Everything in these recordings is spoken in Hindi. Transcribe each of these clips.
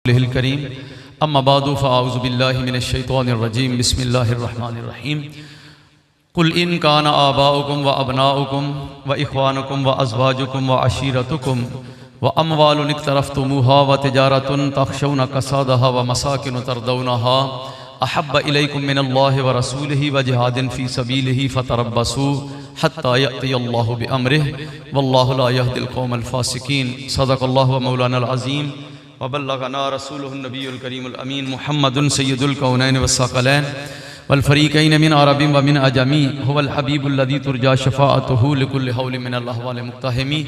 करीम अम्मा बादु फ़अऊज़ु बिल्लाहि मिनश्शैतानिर्रजीम बिस्मिल्लाहिर्रहमानिर्रहीम कुल इन कान आबाउकुम व अबनाउकुम व इख्वानुकुम व अज़वाजुकुम व अशीरतुकुम व अमवालुन इक़्तरफ़्तुमूहा व तिजारतुन तख़शौना कसादहा व मसाकिन तर्दौनहा अहब्ब इलैकुम मिनल्लाहि व रसूलिहि व जिहादिन फ़ी सबीलिहि फ़तरब्बसू हत्ता यअतियल्लाहु बिअम्रिहि वल्लाहु ला यहदिल क़ौमल फ़ासिक़ीन। सदक़ल्लाहु व मौलानल अज़ीम वबल्लगना रसूलुहुन नबियुल करीमुल अमीन मुहम्मदुन सय्यिदुल कौनैन वस्सक़लैन वल फ़रीक़ैन मिन अरबिन व मिन अजमी हुवल हबीबुल लज़ी तुरजा शफ़ाअतुहु लिकुल्लि हौलिन मिनल अहवाल मुक़्तहमी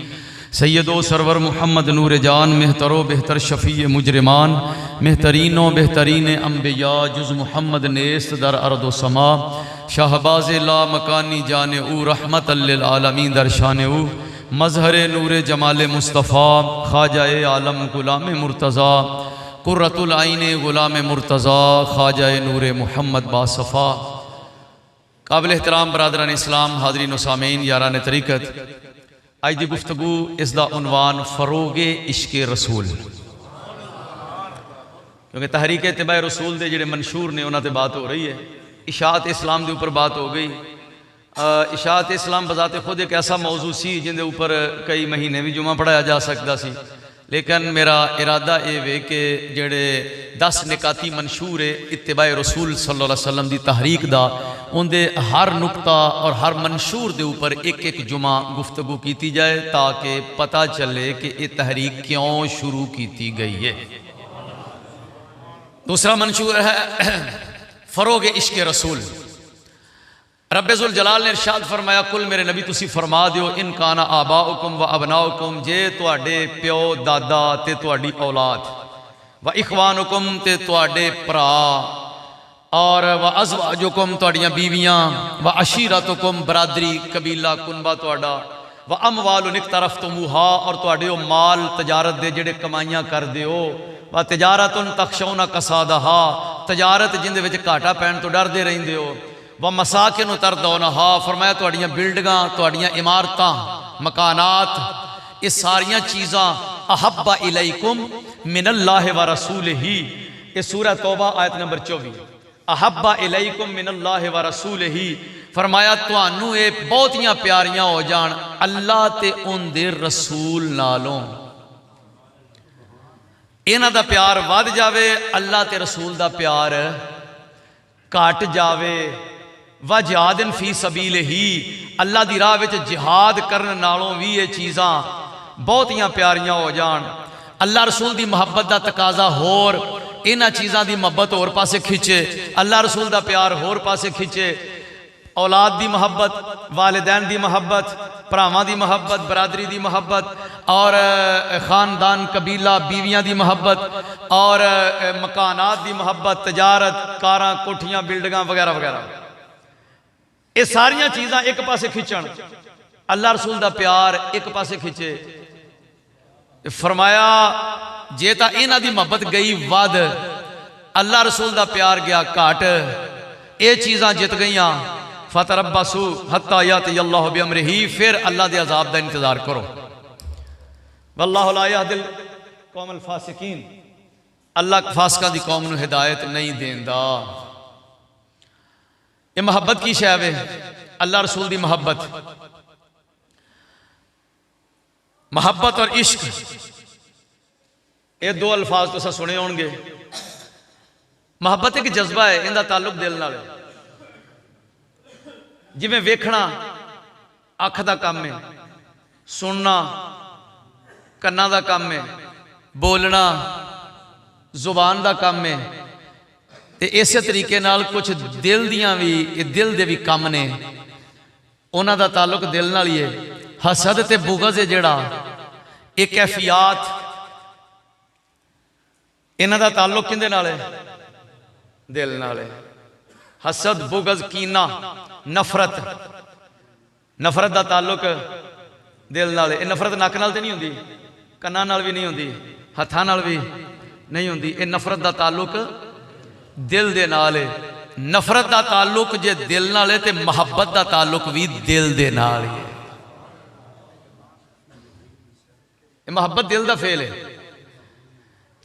सैयदो सरवर मुहम्मद नूर जान मेहतरो बेहतर शफ़ी मुजरिमान मेहतरीनो बेहतरीन अम्बिया जुज़ मुहम्मद नेस्त दर अर्दो समा शाहबाज़ ला मकानी जाने ऊ रहमतल लिल आलमीन दर शाने ऊ मज़हर नूर जमाल मुस्तफ़ा ख्वाजा आलम गुलाम मुर्तज़ा कुर्रतुल आइन गुलाम मुर्तज़ा ख्वाजा नूर मुहम्मद बासफ़ा। काबिल एहतराम बरादरान इस्लाम हाज़रीन व सामीन यारान तरीक़त, आज की गुफ्तगू इसका उन्वान फ़रोगे इश्क़ रसूल, क्योंकि तहरीक इत्तिबा रसूल के जोड़े मंशूर ने उन्होंने बात हो रही है। इशाअत इस्लाम के ऊपर बात हो गई। इशाअत इस्लाम बजाते खुद एक ऐसा मौजू सी जिंदे ऊपर कई महीने भी जुमा पढ़ाया जा सकता सी, लेकिन मेरा इरादा ये वे कि जेड़े 10 निकाती मंशूर है इत्तिबा रसूल सल्लल्लाहु अलैहि वसल्लम की तहरीक दा, उनके हर नुकता और हर मंशूर के ऊपर एक एक जुमा गुफ्तगू की जाए ताकि पता चले कि ये तहरीक क्यों शुरू की गई है। दूसरा मंशूर है फ़रोग इश्क़ रसूल। रब्बुल जलाल ने इरशाद फरमाया, कुल मेरे नबी तुसी फरमा दियो इन काना आबाउकुम व अबनाउकुम, जे तुहाडे प्यो दादा ते तुहाडी औलाद, व इख्वानुकुम ते तुहाडे भरा, और व अज़वाजुकुम तुहाडियां बीवियां, व अशीरतुकुम बरादरी कबीला कुनबा तुहाडा, व अमवालुन इक़्तरफ़्तुमूहा, और तुहाडे ओ माल तजारत दे जेड़े कमाइयां करदे हो, व तिजारतुन तख़शौना कसादहा, तजारत जिंदे विच घाटा पैण तो डरदे रहिंदे हो, व मसाकिन तरदौनहा, फरमाया तुहाडियां बिल्डिंगां तुहाडियां इमारतां मकानात, ये सारियां चीज़ां अहब्बा इलैकुम मिनल्लाहि व रसूलिही, ये सूरह तौबा आयत नंबर 24, अहब्बा इलैकुम मिनल्लाहि व रसूलिही, फरमाया तुहानू ये बहुतियां प्यारियां हो जान अल्लाह ते उनदे रसूल नालों, इन्हां दा प्यार वध जावे, अल्लाह ते रसूल दा प्यार घट जावे। व जिहादिन फी सबीलिही, अल्लाह दी राह विच जिहाद करन नालों भी ये चीज़ां बहुतियां प्यारियां हो जान। अल्लाह रसूल दी मुहब्बत दा तकाजा होर, इन्हां चीज़ां दी मुहब्बत होर पासे खिंचे, अल्लाह रसूल दा प्यार होर पासे खिंचे। औलाद दी मुहब्बत, वालिदैन दी मुहब्बत, भरावां दी मुहब्बत, बरादरी दी मुहब्बत, और ख़ानदान कबीला बीवियां दी मुहब्बत, और मकानात दी मुहब्बत, तजारत कारां कोठियां बिल्डिंगां वगैरह वगैरह, ये सारियां चीज़ां एक पासे खिंचण, अल्लाह रसूल दा प्यार एक पासे खिंचे। फरमाया जे तां इन्हां दी मुहब्बत गई वध, अल्लाह रसूल दा प्यार गया घट, ये चीज़ां जित गईयां, फतरब्बसू हत्ता यअतियल्लाहु बिअम्रिही, फिर अल्लाह के अजाब का इंतजार करो। वल्लाहु ला यहदिल कौमल फासिकीन, अल्लाह फासिकां दी कौम नूं हिदायत नहीं देंदा। ये मुहब्बत की शै वे, अल्लाह रसूल दी मुहब्बत। मुहब्बत और इश्क ये दो अल्फाज तुसां सुने होणगे। मुहब्बत एक जज्बा है, इनका ताल्लुक दिल नाल, जिवें वेखना अख दा काम है, सुनना कन्ना दा काम है, बोलना जुबान दा काम है, ते इस तरीके नाल कुछ दिल दियां भी, दिल दे भी काम ने, उन्हां दा ताल्लुक दिल नाल ही है। हसद ते बुग़ज़ है जेड़ा, एक कैफियत, इन्हां दा ताल्लुक किंदे नाल है? दिल नाल है। हसद बुग़ज़ कीना नफरत, नफरत का ताल्लुक दिल नाल है। नफरत नक नाल तो नहीं होंदी, कन्नां नाल भी नहीं होंदी, हत्थां नाल भी नहीं होंदी, ये नफरत का ताल्लुक दिल दे नाल है। नफरत का ताल्लुक जे दिल नाल है तो मुहब्बत का ताल्लुक भी दिल दे नाल है। मुहब्बत दिल का फेल है।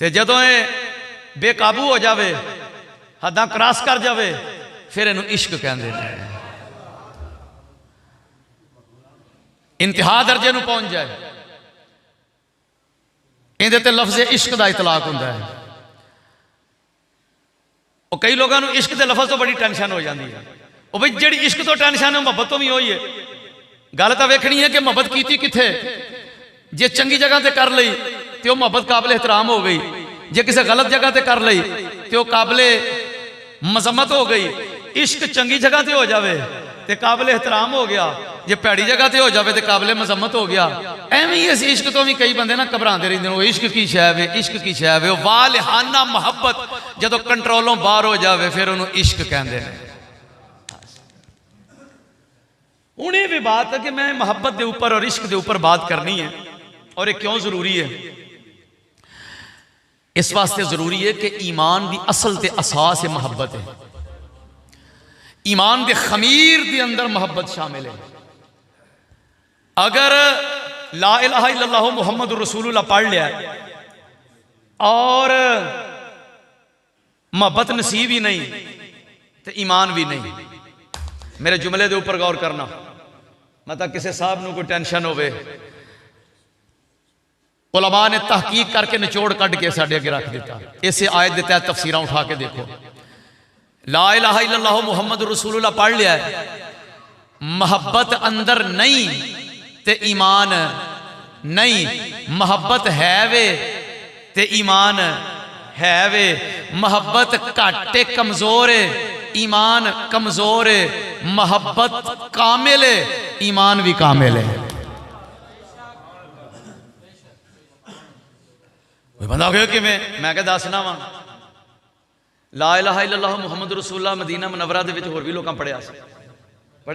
तो जदों ये बेकाबू हो जाए, हद्दां क्रॉस कर जाए, फिर इनू इश्क कहते हैं। इंतहा दर्जे नू पहुंच जाए, इहदे ते लफ्ज़ इश्क का इतलाक होंदा है। और कई लोगों को इश्क के लफ्ज़ तो बड़ी टेंशन हो जाती है। वो भाई जी इश्क तो टेंशन है, मुहब्बत तो भी वही है। गल तो वेखनी है कि मुहब्बत की किथे, जे चंगी जगह पर कर ली तो मुहब्बत काबिल एहतराम हो गई, जे किसी गलत जगह पर कर ली तो काबिल मजम्मत हो गई। इश्क चंगी जगह पर हो जाए तो काबिल एहतराम हो गया, जे भैड़ी जगह पर हो जाए तो काबिल मजम्मत हो गया। एवं ही इस इश्क तो भी कई बंदे ना घबराते रहते हैं, इश्क की शै वे, इश्क की शै वे। वालिहाना मुहब्बत जो कंट्रोलों बाहर हो जाए फिर उन्होंने इश्क कहते हैं। हूँ ये भी बात है कि मैं मुहब्बत के ऊपर और इश्क के ऊपर बात करनी है, और ये क्यों जरूरी है? इस वास्ते जरूरी है कि ईमान की असल ते असास है मुहब्बत है। ईमान के खमीर के अंदर मुहब्बत शामिल है। अगर ला इलाहा इल्लल्लाह मुहम्मद रसूलुल्लाह पढ़ लिया और मोहब्बत नसीब ही नहीं तो ईमान भी नहीं। मेरे जुमले के ऊपर गौर करना, मतलब किसी साहब को कोई टेंशन होवे, उलमा ने तहकीक करके निचोड़ कट के साढ़े अगे रख दिता। इस आयत के तहत तफसीरां उठा के देखो। ला इलाहा इल्लल्लाह मुहम्मद रसूलुल्लाह पढ़ लिया, मोहब्बत अंदर नहीं ते ईमान नहीं। मोहब्बत है वे ते ईमान है वे। मोहब्बत घट है, कमजोर है, ईमान कमजोर है। मोहब्बत कामिल है, ईमान भी कामिल है। बंदा कहो कि मैं क्या दसना वा, ला इलाहा इल्लल्लाह मुहम्मद रसूलुल्लाह मदीना मुनव्वरा दे विच होर भी लोकां पढ़िया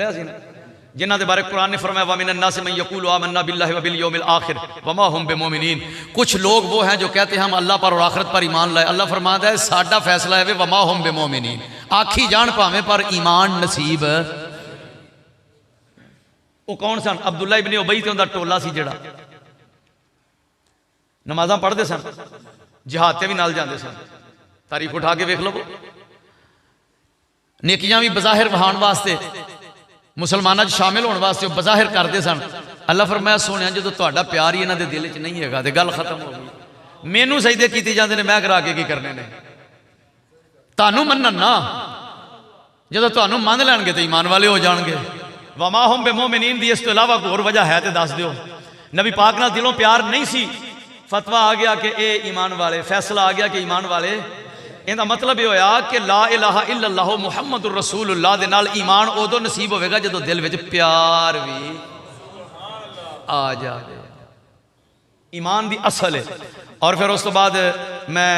सी ना, जिन्हां दे बारे कुरान ने फरमाया वा मिनन नास मन यक़ूलु आमन्ना बिल्लाहि व बिल यौमिल आखिर वमा हुम बिमुमिनीन। कुछ लोग वो हैं जो कहते हैं हम अल्लाह पर और आखिरत पर ईमान लाए। अल्लाह फरमाता है साडा फैसला है वमा हुम बिमुमिनीन, आखी जान भावें पर ईमान नसीब। वो कौन सन? अब्दुल्ला इब्न उबई ते उनदा टोला सी जिहड़ा नमाज़ां पढ़ते सन, जिहाद ते भी नाल जाते सन। तारीख उठा के वेख लो, नेकियां भी बज़ाहिर वहाण वास्ते मुसलमानों शामिल होने वास्ते बज़ाहिर करते सन। अल्लाह फरमाया सोने जो तुहाडा प्यार ही इन्हां दे दिल च नहीं हैगा ते गल खत्म हो गई। मैनू सजदे कीते जांदे ने, मैं करा के की करने ने? तुहानू मनन ना, जो तुहानू मान लैणगे तो ईमान वाले हो जाणगे। वमा हुम बिमुमिनीन दी इस तो इलावा कोई होर वजह है तो दस दिओ। नबी पाक नाल दिलों प्यार नहीं सी, फतवा आ गया कि ये ईमान वाले, फैसला आ गया कि ईमान वाले। इहदा मतलब यह होया कि ला इलाहा इल्लल्लाह मुहम्मद रसूलुल्लाह दे नाल ईमान उदों नसीब होवेगा जदों दिल विच प्यार भी आ जाए। ईमान दी असल है। और फिर उस तो बाद मैं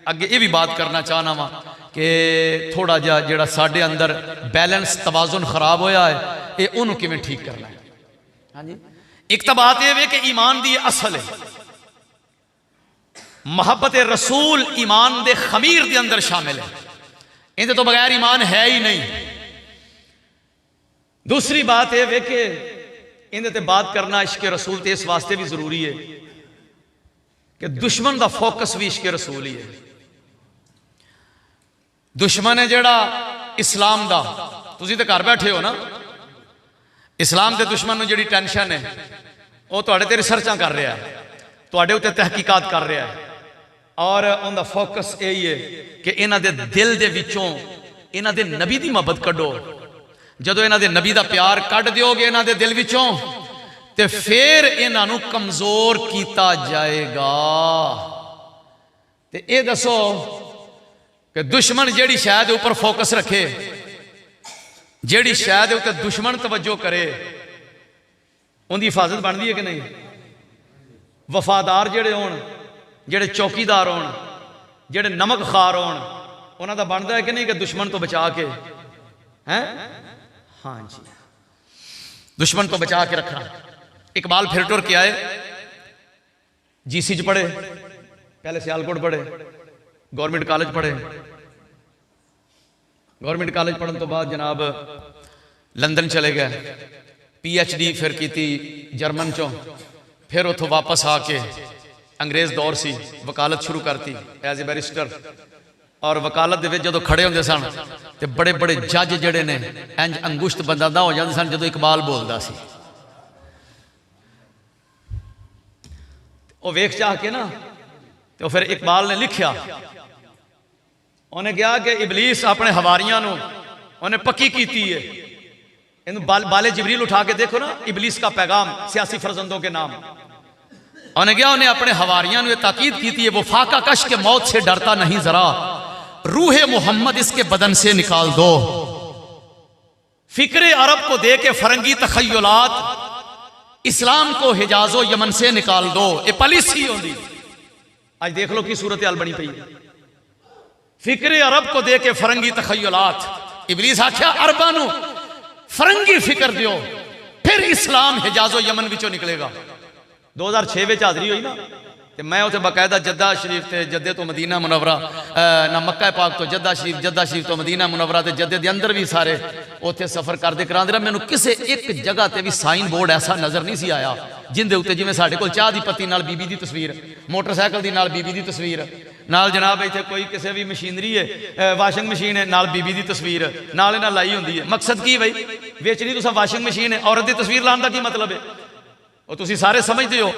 अगे ये भी बात करना चाहना वा कि थोड़ा जिहा जिहड़ा साडे अंदर बैलेंस तवाजुन खराब होया है, ये उन्होंने किवें ठीक करना है। हाँ जी, एक तो बात यह है कि ईमान दी असल है, मोहब्बत रसूल ईमान दे खमीर दे अंदर शामिल है, इनके तो बगैर ईमान है ही नहीं। दूसरी बात यह है कि इनके बात करना इश्क रसूल ते इस वास्ते भी जरूरी है कि दुश्मन का फोकस भी इश्क रसूल ही है। दुश्मन है जेड़ा इस्लाम का, तुसीं तो घर बैठे हो ना, इस्लाम के दुश्मन नूं जिहड़ी टेंशन है वो तुहाडे ते रिसर्चां कर रहा है, तुहाडे उत्ते तहकीकात कर रहा है, और उनका फोकस यही है कि इन्हां दे दिल दे विचों इन्हां दे नबी दी मोहब्बत कड्डो। जदों इन्हां दे नबी दा प्यार कढ दिओगे इन्हां दे दिल विचों, ते फिर इन्हां नूं कमजोर कीता जाएगा। ते ये दसो कि दुश्मन जिहड़ी शै दे उपर फोकस रखे, जिहड़ी शै दे उत्ते दुश्मन तवज्जो करे, उनकी हिफाजत बनती है कि नहीं? वफादार जिहड़े होण, जिहड़े चौकीदार होण, जिहड़े नमक खार होण, उन्हां दा बनदा है कि नहीं कि दुश्मन तो बचा के, हैं? हाँ जी, दुश्मन तो बचा के रखना। इकबाल फिर टुर के आए, जीसी च पढ़े, पहले सियालकोट पढ़े, गवर्नमेंट कॉलेज पढ़े, गवर्नमेंट कॉलेज पढ़ने तो बाद जनाब लंदन चले गए, PhD फिर की जर्मन चों, फिर उतों वापस आके अंग्रेज़ दौर सी, वकालत शुरू करती एज ए बैरिस्टर। और वकालत दे विच जदों खड़े होंदे सन ते बड़े बड़े जज जिहड़े ने इंज अंगुश्त बंदा हो जांदे सन जदों इकबाल बोलदा सी। वो वेख चाह के ना तो फिर इकबाल ने लिखिया, उन्हें कहा कि इबलीस अपने हवारियां नूं उन्हें पक्की कीती है। इन बाले जिबरील उठा के देखो ना, इबलीस का पैगाम सियासी फर्जंदों के नाम। उन्हें क्या, उन्हें अपने हवारियां ने ताकीद की थी, वो फाका कश के मौत से डरता नहीं जरा, रूह मोहम्मद इसके बदन से निकाल दो। फिक्र अरब को दे के फरंगी तखय्युलात, इस्लाम को हिजाजो यमन से निकाल दो। ये पॉलिसी होंगी। आज देख लो कि सूरत हाल बनी पई। फिक्र अरब को दे के फरंगी तखय्युलात, इबलीस आख्या अरबां नूं फरंगी फिक्र दियो, फिर इस्लाम हिजाजो यमन विचों निकलेगा। 2006 में हाजरी हुई ना, तो मैं उसे बाकायदा जद्दा शरीफ से जद्दे तो मदीना मुनवरा ना मक्का पाक तो जद्दा शरीफ तो मदीना मुनवरा ते जद्दे के अंदर भी सारे उत्थे सफर करते करांदे रहा। मैनूं किसी एक जगह ते भी साइन बोर्ड ऐसा नज़र नहीं सी आया जिंदे उत्ते जिवें साडे कोल चाह दी पत्ती नाल बीबी दी तस्वीर, मोटरसाइकिल दी नाल बीबी दी तस्वीर, नाल जनाब इत्थे कोई किसी भी मशीनरी है, वाशिंग मशीन है, नाल बीबी दी तस्वीर नाल इन्हां लाई हुंदी है। मकसद की बई वेचनी तुसां वाशिंग मशीन है, औरत दी तस्वीर लाने का की मतलब है? और तुसीं सारे समझते हो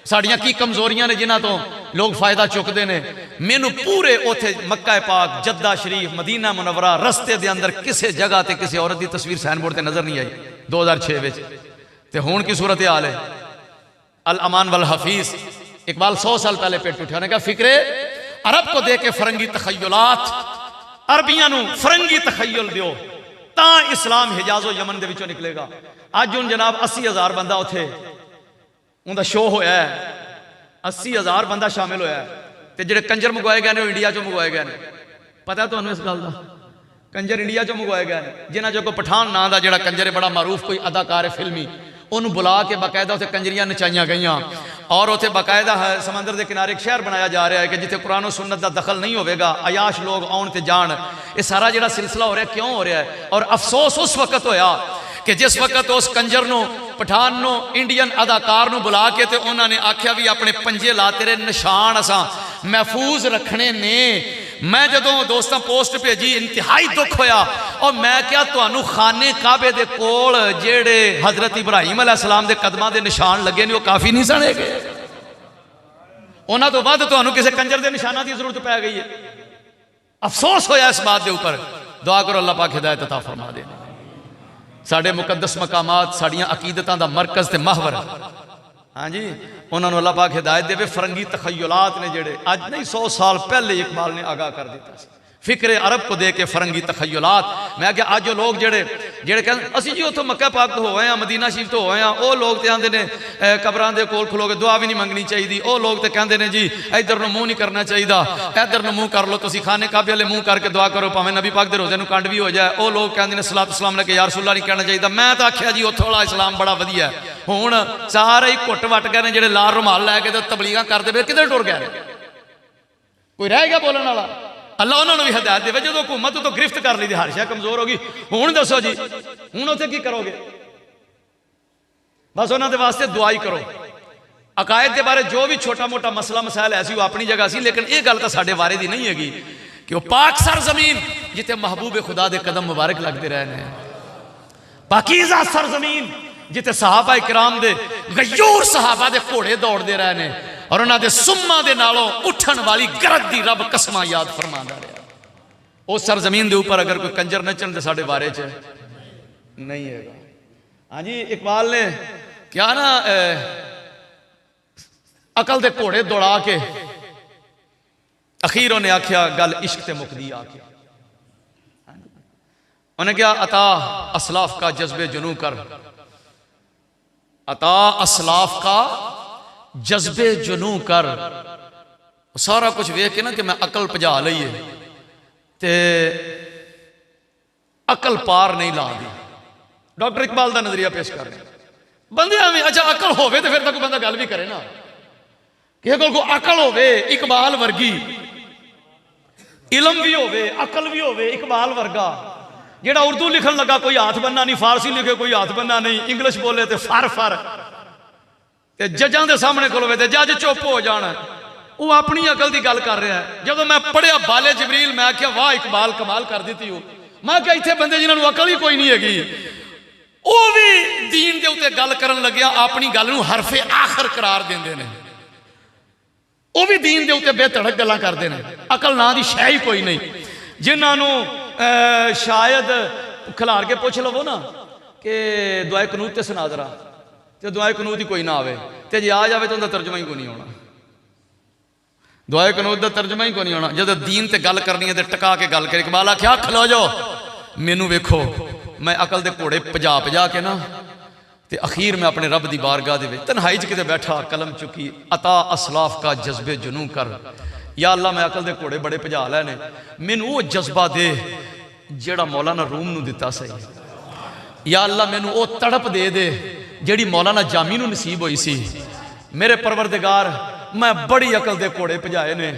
साड़ियाँ की कमजोरियां ने जिन्हां तो लोग फायदा चुकते हैं। मैनू पूरे उथे मक्का पाक जद्दा शरीफ मदीना मुनवरा रस्ते के अंदर किसी जगह ते किसी औरत की तस्वीर साइन बोर्ड से नजर नहीं आई 2006 में। तो हुण की सूरत हाल है? अल अमान वल हफीज इकबाल 100 साल पहले पेट उठा, उन्हें कहा फिक्रे अरब को दे के फरंगी तखय्युलात, अरबियां नू फरंगी तखय्युल दियो ता इस्लाम हिजाजो यमन दे विचों निकलेगा। अज हुण जनाब 80,000 बंदा उथे उनका शो होया है, 80,000 बंदा शामिल होया है। तो जिहड़े कंजर मंगवाए गए ने इंडिया चों मंगवाए गए हैं। पता है तुहानूं इस गल का? कंजर इंडिया चों मंगवाए गए हैं, जिन्हां चों कोई पठान नां दा जिहड़ा कंजर है बड़ा मारूफ कोई अदाकार है फिल्मी, उन्होंने बुला के बाकायदा उत्थे कंजरियां नचाइयां गईयां। और उत्थे बाकायदा समंदर के किनारे एक शहर बनाया जा रहा है कि जिथे कुरान और सुन्नत का दखल नहीं होगा, अयाश लोग आउण ते जाण। ये सारा जिहड़ा सिलसिला हो रहा है क्यों हो रहा है? और अफसोस उस वक्त होया कि जिस वक्त उस कंजर नूं पठान नूं इंडियन अदाकार नूं बुला के ते उन्होंने आख्या भी अपने पंजे ला तेरे निशान असां महफूज रखने ने। मैं जदों दोस्तां पोस्ट भेजी इंतहाई दुख होया। और मैं क्या तुहानूं खाने काबे दे कोल जेड़े हजरत इब्राहिम अलैहिस्सलाम दे कदमां दे निशान लगे ने, वो काफ़ी नहीं सने गए? उन्हां तो बाद तुहानूं किसी कंजर के निशानां की जरूरत पै गई है। अफसोस होया इस बात के ऊपर। दुआ करो अल्लाह पाक हिदायत अता फरमा दे। साढ़े मुकद्दस मकामात साड़ियाँ अकीदतां दा मरकज़ ते महवर, हाँ जी, उन्होंने अल्लाह पाक हिदायत देवे। फरंगी तखय्युलात ने जेड़े अज नहीं 100 साल पहले इकबाल ने आगाह कर दिता। फिक्रे अरब को दे के फरंगी तखय्युलात। मैं क्या अज लोग जेड़े जेड़े कहते असीं जी उतों मक्का पाक तो होए हैं, मदीना शरीफ तो होए हैं, वो लोग तो आंदे ने कबरां दे कोल खलो के दुआ भी नहीं मंगनी चाहिए। वो लोग तो कहते हैं जी इधर नूं मुँह नहीं करना चाहिए, इधर नूं मुँह कर लो, तुसीं खाने काबे वाले मुँह करके दुआ करो, भावें नबी पाक दे रोज़े नूं कंड भी हो जाए। वो लोग कहते हैं सलात सलाम लेके या रसूल अल्लाह नहीं कहना चाहिए। मैं तो आख्या जी उत्थों वाला इस्लाम बड़ा वधिया है। हुण सारे ही घुट वट गए ने जेड़े लाल रुमाल लैके तो तबलीगां करते पे, किधर टुर गए? कोई रह गया बोलने वाला? अल्लाह उन्होंने भी हिदायत दे। जो हुकूमत तो गिरफ्त कर ली, हर शय कमजोर होगी। हुण दसो जी हुण उत्थे की करोगे? बस उन्होंने वास्ते दुआई करो। अकायद के बारे जो भी छोटा मोटा मसला मसाइल ऐसी वो अपनी जगह सी, लेकिन ये गल तो साडे बारे दी नहीं हैगी कि वो पाक सरजमीन जिथे महबूब खुदा दे कदम मुबारक लगते रहे हैं, पाकीज़ा सरजमीन जिथे सहाबा इकराम दे गयूर सहाबा दे घोड़े दौड़ते रहे हैं और उन्होंने सुम्मा दे नालों उठन वाली गरज दी रब कसमां याद फरमांदा रहा। उस सरजमीन के ऊपर अगर कोई कंजर नचन तो साडे बारे च नहीं है। हाँ जी, इकबाल ने क्या ना अकल दे घोड़े दौड़ा के अखीर उन्हें आख्या गल इश्क ते मुकदी आके। उन्हें क्या अता असलाफ का जज्बे जुनू कर, अता असलाफ का जज्बे जुनू कर। सारा कुछ वेख के ना कि मैं अकल भजा ली है ते अकल पार नहीं ला दी। डॉक्टर इकबाल का नजरिया पेश कर रहे बंदे में। अच्छा अकल होवे तो फिर तो कोई बंदा गल भी करे ना, किसी को अकल होवे इकबाल वर्गी, इलम भी होवे अकल भी होवे इकबाल वर्गा। जेड़ा उर्दू लिखन लगा कोई हाथ बनना नहीं, फारसी लिखे कोई हाथ बनना नहीं, इंग्लिश बोले तो फर फर। ते जजां दे सामने खलोवे ते जज चुप हो जाना, वो अपनी अकल की गल कर रहा है। जब मैं पढ़िया बाले जबरील, मैं आख्या वाह इकबाल कमाल कर दी हो। मैं क्या इतने बंदे जिन्होंने अकल ही कोई नहीं हैगी, वो भी दीन के उत्ते गल करन लग्या अपनी गल नूं हरफे आखिर करार देंदे ने, वो भी दीन के उत्ते बेधड़क गल्लां करदे ने। अकल नां दी शै ही कोई नहीं। जिन्होंने शायद खिलार के पुछ लवो ना कि दुआए कनूत ते सुना जरा, तो दुआए कनूत ही कोई ना आवे, तो जे आ जाए तो उनका तर्जमा ही कोई नहीं आना। दुआए कनूत का तर्जमा ही कोई नहीं आना। जब दीन ते गल करनी है तो टका के गल कर। इकबाल आख्या खलो जाओ मैनू वेखो, मैं अकल दे घोड़े भजा के ना ते अखीर में अपने रब की बारगाह दे तन्हाई च किते बैठा कलम चुकी, अता असलाफ का जज्बे जुनू कर। या अल्लाह मैं अकल दे घोड़े बड़े भजा लैने, मैनू वो जज्बा दे जेड़ा मौलाना रूम नू दिता सही। या अल्लाह मैनू वो तड़प दे दे जेड़ी मौलाना जामी नू नसीब हुई सी। मेरे परवरदिगार मैं बड़ी अकल दे घोड़े भजाए ने,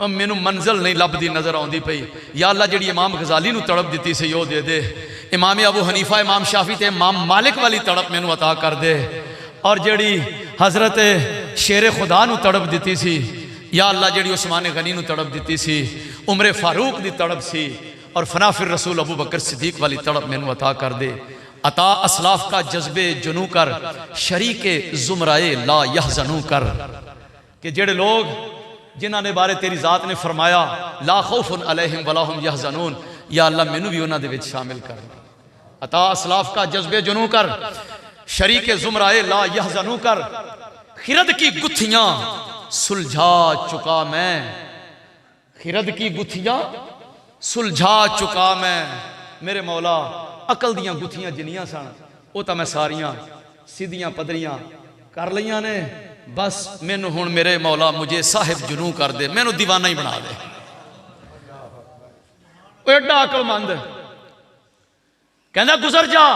मैनू मंजिल नहीं लभदी नजर आउंदी पई। या अल्लाह जेड़ी इमाम गजाली नू तड़प दी सी वो दे दे, इमाम अबू हनीफा, इमाम शाफी ते इमाम मालिक वाली तड़प मैनू अता कर दे। और जेड़ी हजरत शेर खुदा नू तड़प दी सी, या अल्लाह जेड़ी उस्मान गनी नू तड़प दी सी, उमरे फारूक दी तड़प सी, और फनाफिर रसूल अबू बकर सिद्दीक वाली तड़प मैनू अता कर दे। अता असलाफ का जज्बे जुनू कर, शरीके जुमराए ला यहज़नू कर। कि जेड़े लोग जिन्हां ने बारे तेरी जात ने फरमाया ला खौफुन अलैहिम वला हुम यहज़नून, या अल्लाह मैनू भी उन्हां दे विच शामिल कर। अता असलाफ का जज्बे जुनू कर, शरीके जुमराए ला यहज़नू कर। खिरद की गुत्थियां सुलझा चुका मैं, खिरद की गुत्थियां सुलझा चुका मैं। मेरे मौला अकल दियां गुत्थियां जिन्नियां सन वो तो मैं सारियां सीधियां पदरियां कर लियां ने। बस मैनू हुण मेरे मौला मुझे साहिब जुनू कर दे, मैनू दीवाना ही बना दे। वो एडा अकलमंद कहना गुजर जा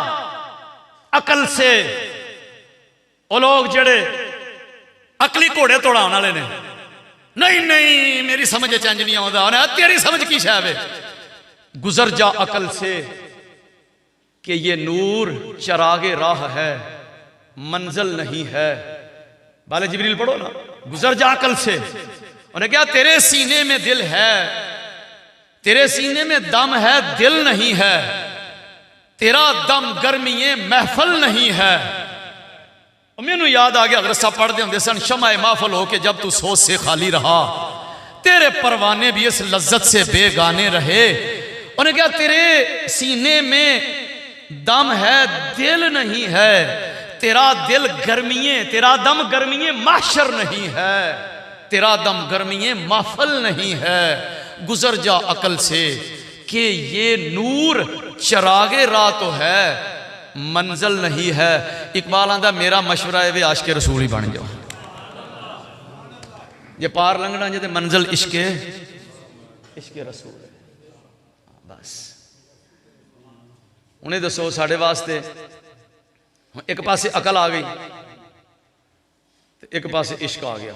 अकल से। वो लोग जेड़े अकली घोड़े तोड़ाने वाले ने, नहीं नहीं मेरी समझ चंज नहीं आता, तेरी समझ की शायद है। गुजर जा अकल से कि ये नूर चरागे राह है, मंजिल नहीं है। बाले जिब्रील पढ़ो ना, गुजर जा अकल से। उन्हें क्या तेरे सीने में दिल है, तेरे सीने में दम है, दिल नहीं है। तेरा दम गर्मीए महफल नहीं है। मैनू याद आ गया अगर सब पढ़ते होंगे सन, शमाए महफल हो के जब तू सोच से खाली रहा, तेरे परवाने भी इस लज्जत से बेगाने रहे। उन्हें क्या तेरे सीने में दम है, दिल नहीं है। तेरा दिल गर्मीए, तेरा दम गर्मीए माशर नहीं है, तेरा दम गर्मीए महफल नहीं है। गुजर जा अकल से कि ये नूर चरागे राह तो है, मंजिल नहीं है। इकबाल आंदा मेरा मशवरा है वे आशिक़े रसूल ही बन जाओ। जे पार लंघना जे मंजिल इश्के रसूल है। बस उन्हें दसो साढ़े वास्ते एक पासे अकल आ गई, एक पासे इश्क आ गया।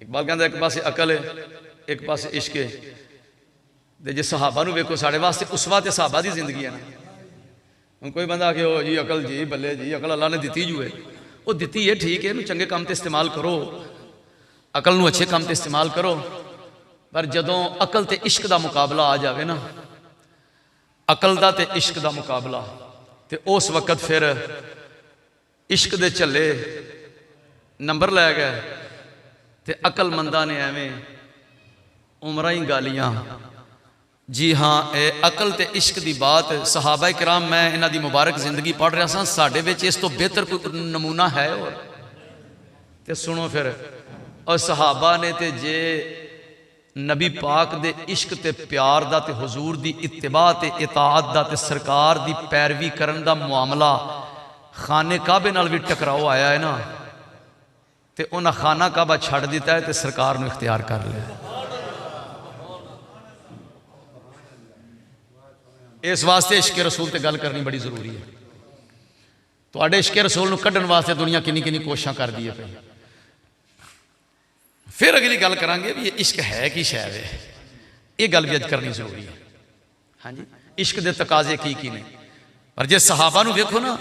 इकबाल कहता एक पासे अकल है, एक पासे इश्क है। जे सहाबा नूं वेखो साढ़े वास्ते उसवा ते सहाबा दी जिंदगी है ना। हम कोई बंदा आखे जी अकल जी बल्ले जी अकल अल्लाह ने दी जू है, वो दी है ठीक है, चंगे काम ते इस्तेमाल करो, अकल नूं अच्छे काम ते इस्तेमाल करो। पर जदों अकल ते इश्क दा मुकाबला आ जाए ना, अकल दा ते इश्क दा मुकाबला, तो उस वक्त फिर इश्क दे झल्ले नंबर लै गए ते अकलमंदा ने एवें उमरां ही गालियां। जी हाँ, अकल ते इश्क की बात सहाबा किराम, मैं इन्हां दी मुबारक जिंदगी पढ़ रहा सा, साडे विच इस तो बेहतर कोई नमूना है और ते सुनो फिर। और सहाबा ने ते जे नबी पाक दे इश्क ते प्यार दा ते हुजूर दी इत्तिबा ते इताअत दा ते सरकार दी पैरवी करन दा मामला खाने काबे नाल भी टकराओ आया है ना, ते उन्हां खाना काबा छड़ दिता है ते सरकार नूं इख्तियार कर लिया। इस वास्ते इश्क रसूल ते गल करनी बड़ी जरूरी है। तुहाडे इश्क रसूल नूं कड्ढण वास्ते दुनिया किन्नी किन्नी कोशिशां कर दी है पई। फिर अगली गल करांगे भी ये इश्क है कि शायद है, ये गल भी अज करनी जरूरी है। हाँ जी, इश्क दे तकाजे की ने। पर जे सहाबा नूं वेखो ना,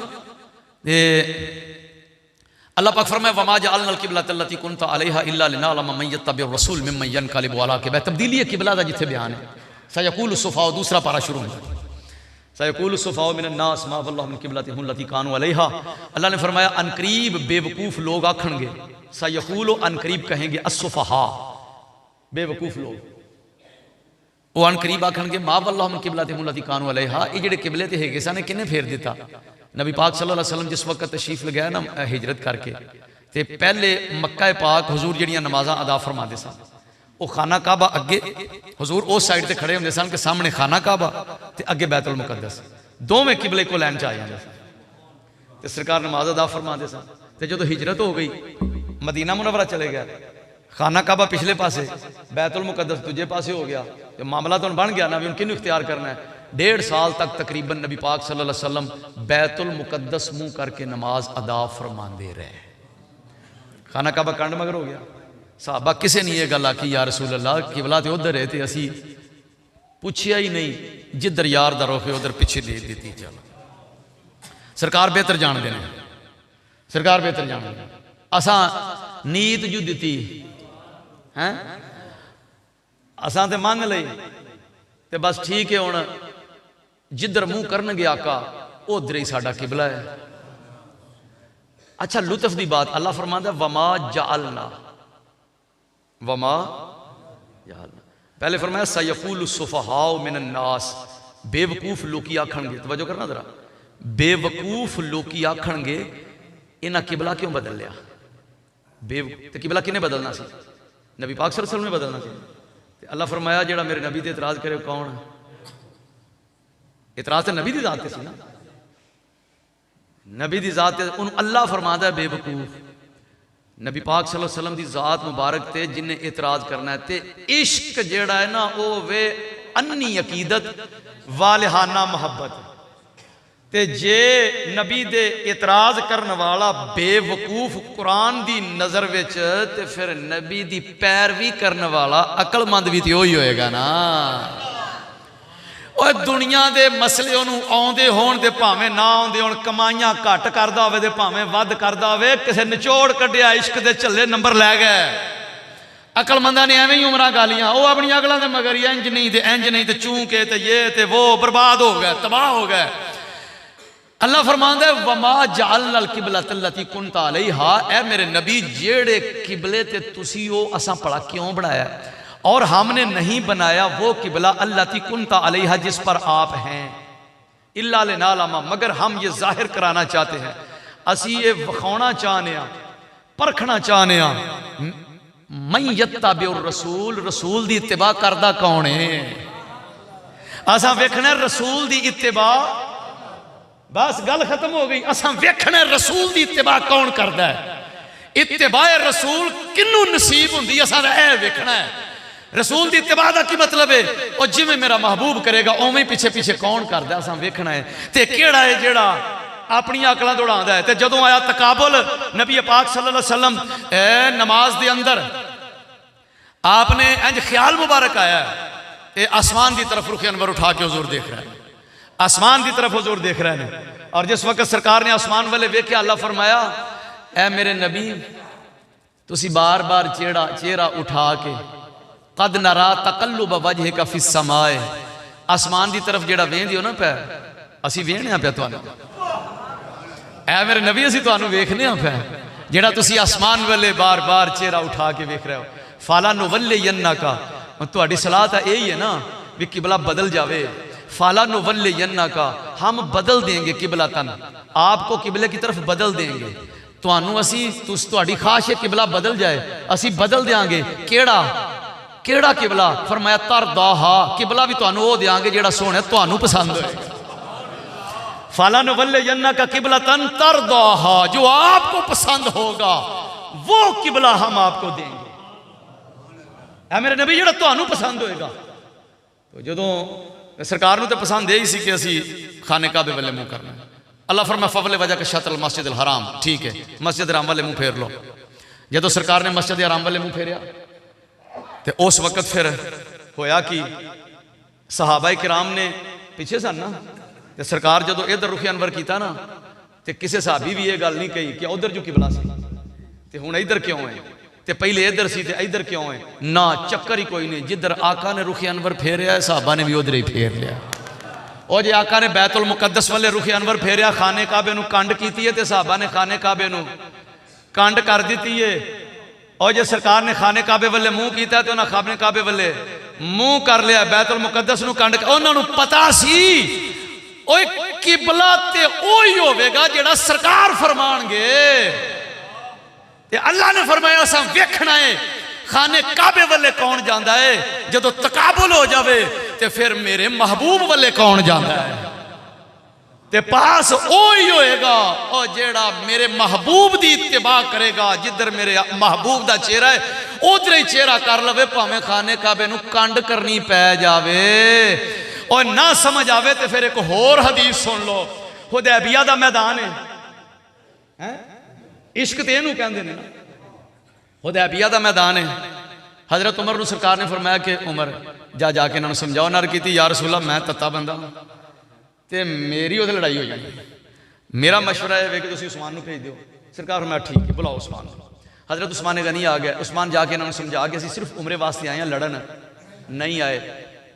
अल्लाह पाक फरमाए वमा जअलनल क़िबलतल्लती कुन्ता अलैहा इल्ला लिनअलम मन यत्तबिर रसूल मिम्मन यनक़लिबु अला अक़बैह। तब्दीली क़िबला दा जिथे बयान है सयक़ूलु सुफ़हाउ, दूसरा पारा शुरू होता है सयक़ूलु सुफ़हाउ मिनन नास मा वल्लाहु मिन क़िबलतिहिम अल्लती कानू अलैहा। अल्लाह ने फरमाया अनकरीब बेवकूफ़ लोग आखणगे, सयक़ूलु अनकरीब कहेंगे अस्सुफ़हा बेवकूफ़ लोग, वो अनकरीब आखणगे मा वल्लाहु मिन क़िबलतिहिम अल्लती कानू अलैहा, ये जेड़े किबले ते हैगे सन किने फेर दिता। नबी पाक सल्लल्लाहु अलैहि वसल्लम जिस वक्त तशरीफ ले गया ना हिजरत करके, ते पहले मक्का पाक हुजूर जड़ियां नमाज़ां अदा फरमाते सन, वो खाना काबा अगे हुजूर उस साइड ते खड़े होंदे सन कि सामने खाना काबा ते अगे बैतुल मुकद्दस, दोवें किबले को लैन च आ जांदे सन ते सरकार नमाज अदा फरमाते सन। ते जदों हिजरत हो गई मदीना मुनव्वरा चले गए, खाना काबा पिछले पासे बैतुल मुकद्दस दूजे पासे हो गया, तो मामला तो बन गया ना भी उन किन्नू इख्तियार करना है। 1.5 साल तक तकरीबन नबी पाक सल्लल्लाहु अलैहि वसल्लम बैतुल मुकद्दस मुंह करके नमाज अदा फरमाते रहे। खाना काबा कंड मगर हो गया, साहबा किसी ने यह गल आखी या रसूल अल्लाह किबला तो उधर है, तो असी पूछया ही नहीं, जिधर यार दा रुख है उधर पीछे दे दी। चलो सरकार बेहतर जान देने, सरकार बेहतर जान देने, असा नीत जो दी हैं असा तो मान ली तो बस ठीक है, हुण जिधर मुंह करनगे आका उधर ही साडा किबला है। अच्छा लुत्फ की बात अल्लाह फरमांदा वमा जअलना, वमा जअलना, पहले फरमाया सयक़ूलु सुफ़हाउ मिनन नास, बेवकूफ लोकी आखणगे, तवज्जो करना जरा, बेवकूफ लोकी आखणगे इन्हां किबला क्यों बदल लिया। तो किबला किने बदलना सी, नबी पाक सल्लल्लाहु अलैहि वसल्लम ने बदलना सी। अल्लाह फरमाया जेड़ा मेरे नबी ते इतराज करे कौन है, इतराज तो नबी दी जात सी ना, नबी दी जात उन अल्लाह फरमादा है बेवकूफ। नबी पाक सल्लल्लाहु अलैहि वसल्लम दी जात मुबारक ते जिन्हें इतराज करना है, ते इश्क जेड़ा है ना वो वे अन्नी अकीदत वालिहाना मोहब्बत, ते जे नबी दे इतराज करने वाला बेवकूफ कुरान दी नजर विच, ते फिर नबी दी पैरवी करने वाला अकलमंद भी तो ही होएगा ना। और दुनिया दे मसले उन्होंने आउंदे होण ते भावें ना आउंदे होण, कमाइयां घट करदा होवे ते भावें वध करदा होवे, किसे निचोड़ कढ़िया इश्क दे झल्ले नंबर लै गए। अकलमंदा ने एवें ही उमरां गालियां, वो अपनी अकलां दे मगर इंज नहीं ते इंज नहीं ते चूंके ते ये ते वो, बर्बाद हो गए, तबाह हो गए। अल्लाह फरमांदा है वमा जअलनल क़िबलतल्लती कुन्ता अलैहा, ऐ मेरे नबी जेड़े किबले ते तुसी हो असां भला क्यों बनाया, और हमने नहीं बनाया वो किबला अल्लती कुन्ता अलैहा जिस पर आप हैं, इल्ला लिनअलमा, मगर हम ये जाहिर कराना चाहते हैं, असी ये वखाना चाहने, परखना चाहने मन यत्तबिउर रसूल, रसूल दी इत्तिबा करदा कौन है। असां वेखना रसूल दी इत्तिबा, बस गल खत्म हो गई। असां वेखना रसूल दी इत्तिबा कौन करदा है, इत्तिबाए रसूल किन्नू नसीब हुंदी, असां ऐ वेखना है। रसूल दी इत्तिबा दा की मतलब है, और जिवें मेरा महबूब करेगा उवें पीछे पीछे कौन करदा, असां वेखना है। ते केड़ा है जेड़ा अपनी अकलां दौड़ांदा है। ते जदों आया तकाबुल नबी पाक सल्लल्लाहु अलैहि वसल्लम नमाज दे अंदर आपने इंज ख्याल मुबारक आया, आसमान की तरफ रुख अनवर उठा के हुजूर देख रहा है, आसमान की तरफ हुजूर देख रहे हैं। और जिस वक्त सरकार ने आसमान वाले वेख्या, अल्लाह फरमाया ऐ मेरे नबी तुसी बार बार चेहरा उठा के कद नरा तकल्लुब वजहिका फिस समाए, आसमान की तरफ जेड़ा वेंदे हो ना पै, असी वेखने पे तुहानू, ऐ मेरे नबी असी तुहानू वेखने पे, जेड़ा तुसी आसमान वाले बार बार चेहरा उठा के वेख रहे हो। फाला नुवल्लियन्नका, तुहाडी सलाह तो यही है ना भी किबला बदल जावे, फाला नुवल्लियन्नका, हम बदल देंगे किबला तन, आपको किबले की तरफ बदल देंगे। तुहानू असी तुहाडी ख्वाहिश है किबला बदल जाए, असी बदल देंगे। केड़ा केड़ा किबला, फरमाया तरदाहा, किबला भी तुहानू वो देंगे जेड़ा सोहना तुहानू पसंद होएगा। फाला नुवल्लियन्नका किबलतन तरदाहा, जो आपको पसंद होगा वो किबला हम आपको देंगे, ऐ मेरे नबी जेड़ा तुहानू पसंद होएगा। तो जदों सरकार नूं तो पसंद यही सी कि असी खाने काबे वाले मुंह करना। अल्लाह फरमाया फवले वजह के शतल मस्जिद अल हराम, ठीक है मस्जिद हराम वाले मुंह फेर लो। जदों सरकार ने मस्जिद हराम वाले मुंह फेरिया तो उस वक्त फिर होया कि सहाबा किराम ने पीछे सन ना, तो सरकार जदों इधर रुख अनवर किया ना, तो किसी सहाबी भी ये गल नहीं कही कि उधर जो किबला सी, तो हुण इधर क्यों है, तो पहले इधर सी तो इधर क्यों है? ना चक्कर ही कोई नहीं। जिधर आका ने रुख अनवर फेरिया साहबा ने भी उधर ही फेर लिया। और जे आका ने बैतुल मुकद्दस वाले रुख अनवर फेरिया, खाने काबे नूं कंड कीती है, तो साहबा ने खाने काबे नूं कंड कर दी है। और जे सरकार ने खाने काबे वाले मुंह किया तो उन्हें खाने काबे वाले मुंह कर लिया, बैतुल मुकद्दस नूं कंड। उन्होंने पता सी ओए किबला ते ओही होवेगा जेड़ा सरकार फरमाणगे। ते अल्लाह ने फरमाया असां वेखना है खाने काबे वाले कौन जाता है। जदों तकाबुल हो जाए तो फिर मेरे महबूब वाले कौन जाता है, ते पास ओही होएगा और जेड़ा मेरे महबूब की इत्तिबा करेगा। जिधर मेरे महबूब का चेहरा है उधर ही चेहरा कर लवे, भावें खाने काबे नूं कंड करनी पै जावे। और ना समझ आवे तो फिर एक होर हदीस सुन लो। हुदैबिया दा मैदान है, इश्क तो इहनूं कहंदे ने ना। हुदैबिया दा मैदान है। हजरत उमर नूं सरकार ने फरमाया कि उमर जाके इन्होंने समझाओ। नर की या रसूल अल्लाह मैं तत्ता बंदा तो मेरी उहदे लड़ाई हो जानी। मेरा मशवरा है कि तुसीं उस्मान नूं भेज दो। सरकार फरमाया ठीक है बुलाओ उस्मान। हजरत उस्मान गनी आ गया। उस्मान जाके इन्होंने समझा के असीं सिर्फ उमरे वास्ते आए हैं, लड़न नहीं आए।